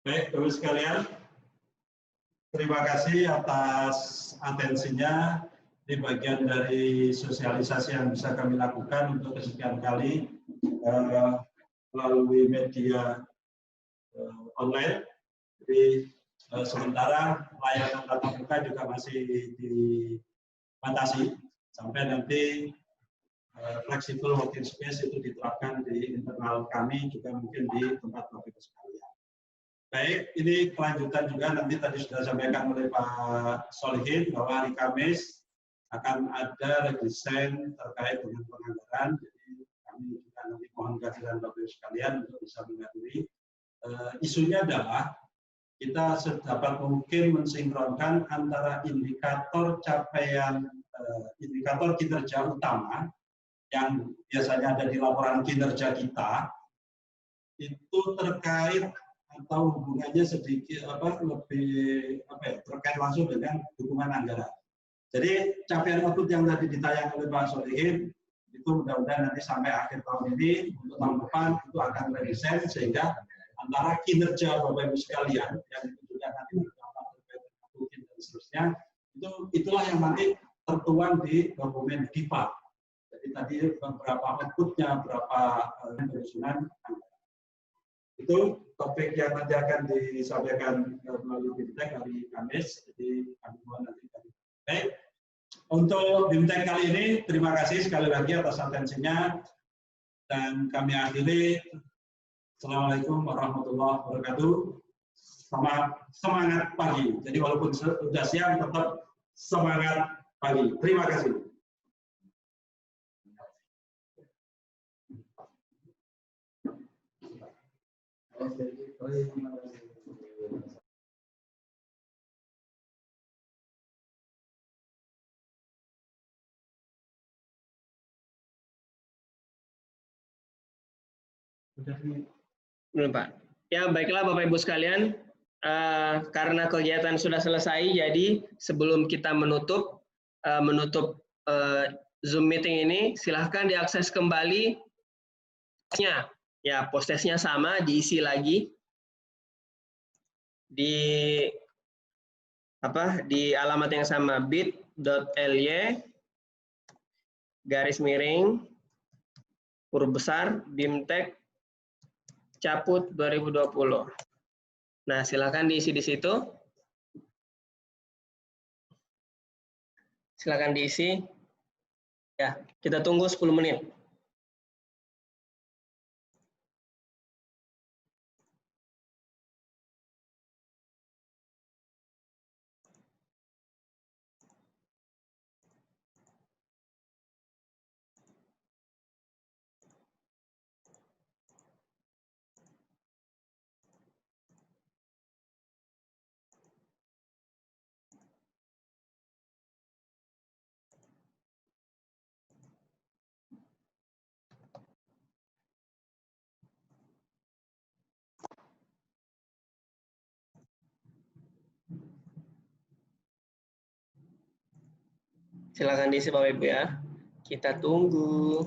Baik, Bapak sekalian, terima kasih atas atensinya di bagian dari sosialisasi yang bisa kami lakukan untuk kesekian kali melalui media online. Jadi sementara layanan tatap muka juga masih dibatasi sampai nanti flexible working space itu diterapkan di internal kami juga mungkin di tempat Bapak Ibu sekalian. Baik, ini kelanjutan juga nanti tadi sudah disampaikan oleh Pak Solihin bahwa hari Kamis akan ada redesign terkait dengan penganggaran. Jadi kami juga nanti mohon kehadiran Bapak Ibu sekalian untuk bisa menghadiri. Isunya adalah kita sedapat mungkin mensinkronkan antara indikator capaian, indikator kinerja utama yang biasanya ada di laporan kinerja kita, itu terkait atau hubungannya sedikit lebih terkait langsung dengan dukungan anggaran. Jadi capaian output yang tadi ditayang oleh Pak Solihin itu mudah-mudahan nanti sampai akhir tahun ini untuk tahun depan itu akan redesign sehingga antara kinerja Bapak Ibu sekalian yang juga nanti dapat terkait dengan dan seterusnya itulah yang nanti tertuang di dokumen DIPA. Jadi tadi beberapa outputnya, berapa penyusunan itu topik yang nanti akan disampaikan melalui BIMTEK hari Kamis. Jadi kami mohon nanti dari BIMTEK. Untuk BIMTEK kali ini terima kasih sekali lagi atas atensinya dan kami akhiri. Assalamualaikum warahmatullahi wabarakatuh. Semangat pagi. Jadi walaupun sudah siang tetap semangat pagi. Terima kasih. Belum, Pak. Ya, baiklah Bapak Ibu sekalian, karena kegiatan sudah selesai, jadi sebelum kita menutup Zoom meeting ini, silahkan diakses kembali. Ya, postesnya sama, diisi lagi di alamat yang sama, bit.ly/huruf besar BIMTEK Caput 2020. Nah, silakan diisi di situ. Silakan diisi. Ya, kita tunggu 10 menit. Silakan diisi Bapak Ibu ya. Kita tunggu.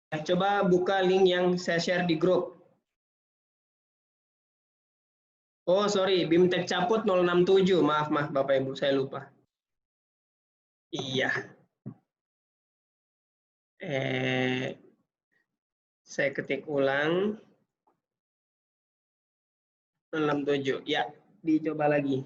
Coba buka link yang saya share di grup. Oh, sorry, BIMTEK Caput 067. Maaf, Bapak Ibu, saya lupa. Iya. Saya ketik ulang. 067. Ya, dicoba lagi.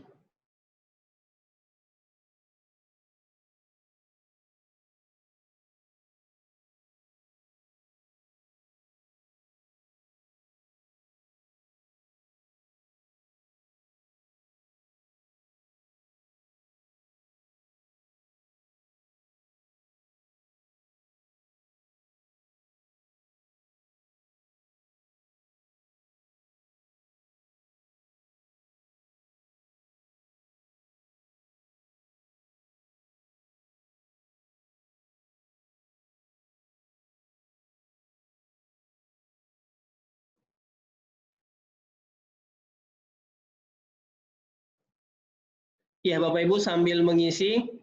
Ya, Bapak Ibu sambil mengisi,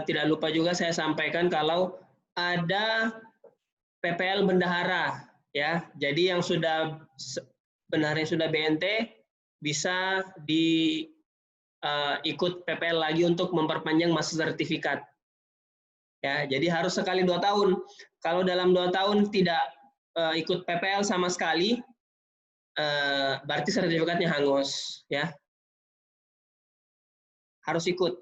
tidak lupa juga saya sampaikan kalau ada PPL bendahara, ya. Jadi yang sudah benarnya sudah BNT bisa ikut PPL lagi untuk memperpanjang masa sertifikat. Ya, jadi harus sekali 2 tahun. Kalau dalam 2 tahun tidak ikut PPL sama sekali, berarti sertifikatnya hangus, ya. Harus ikut.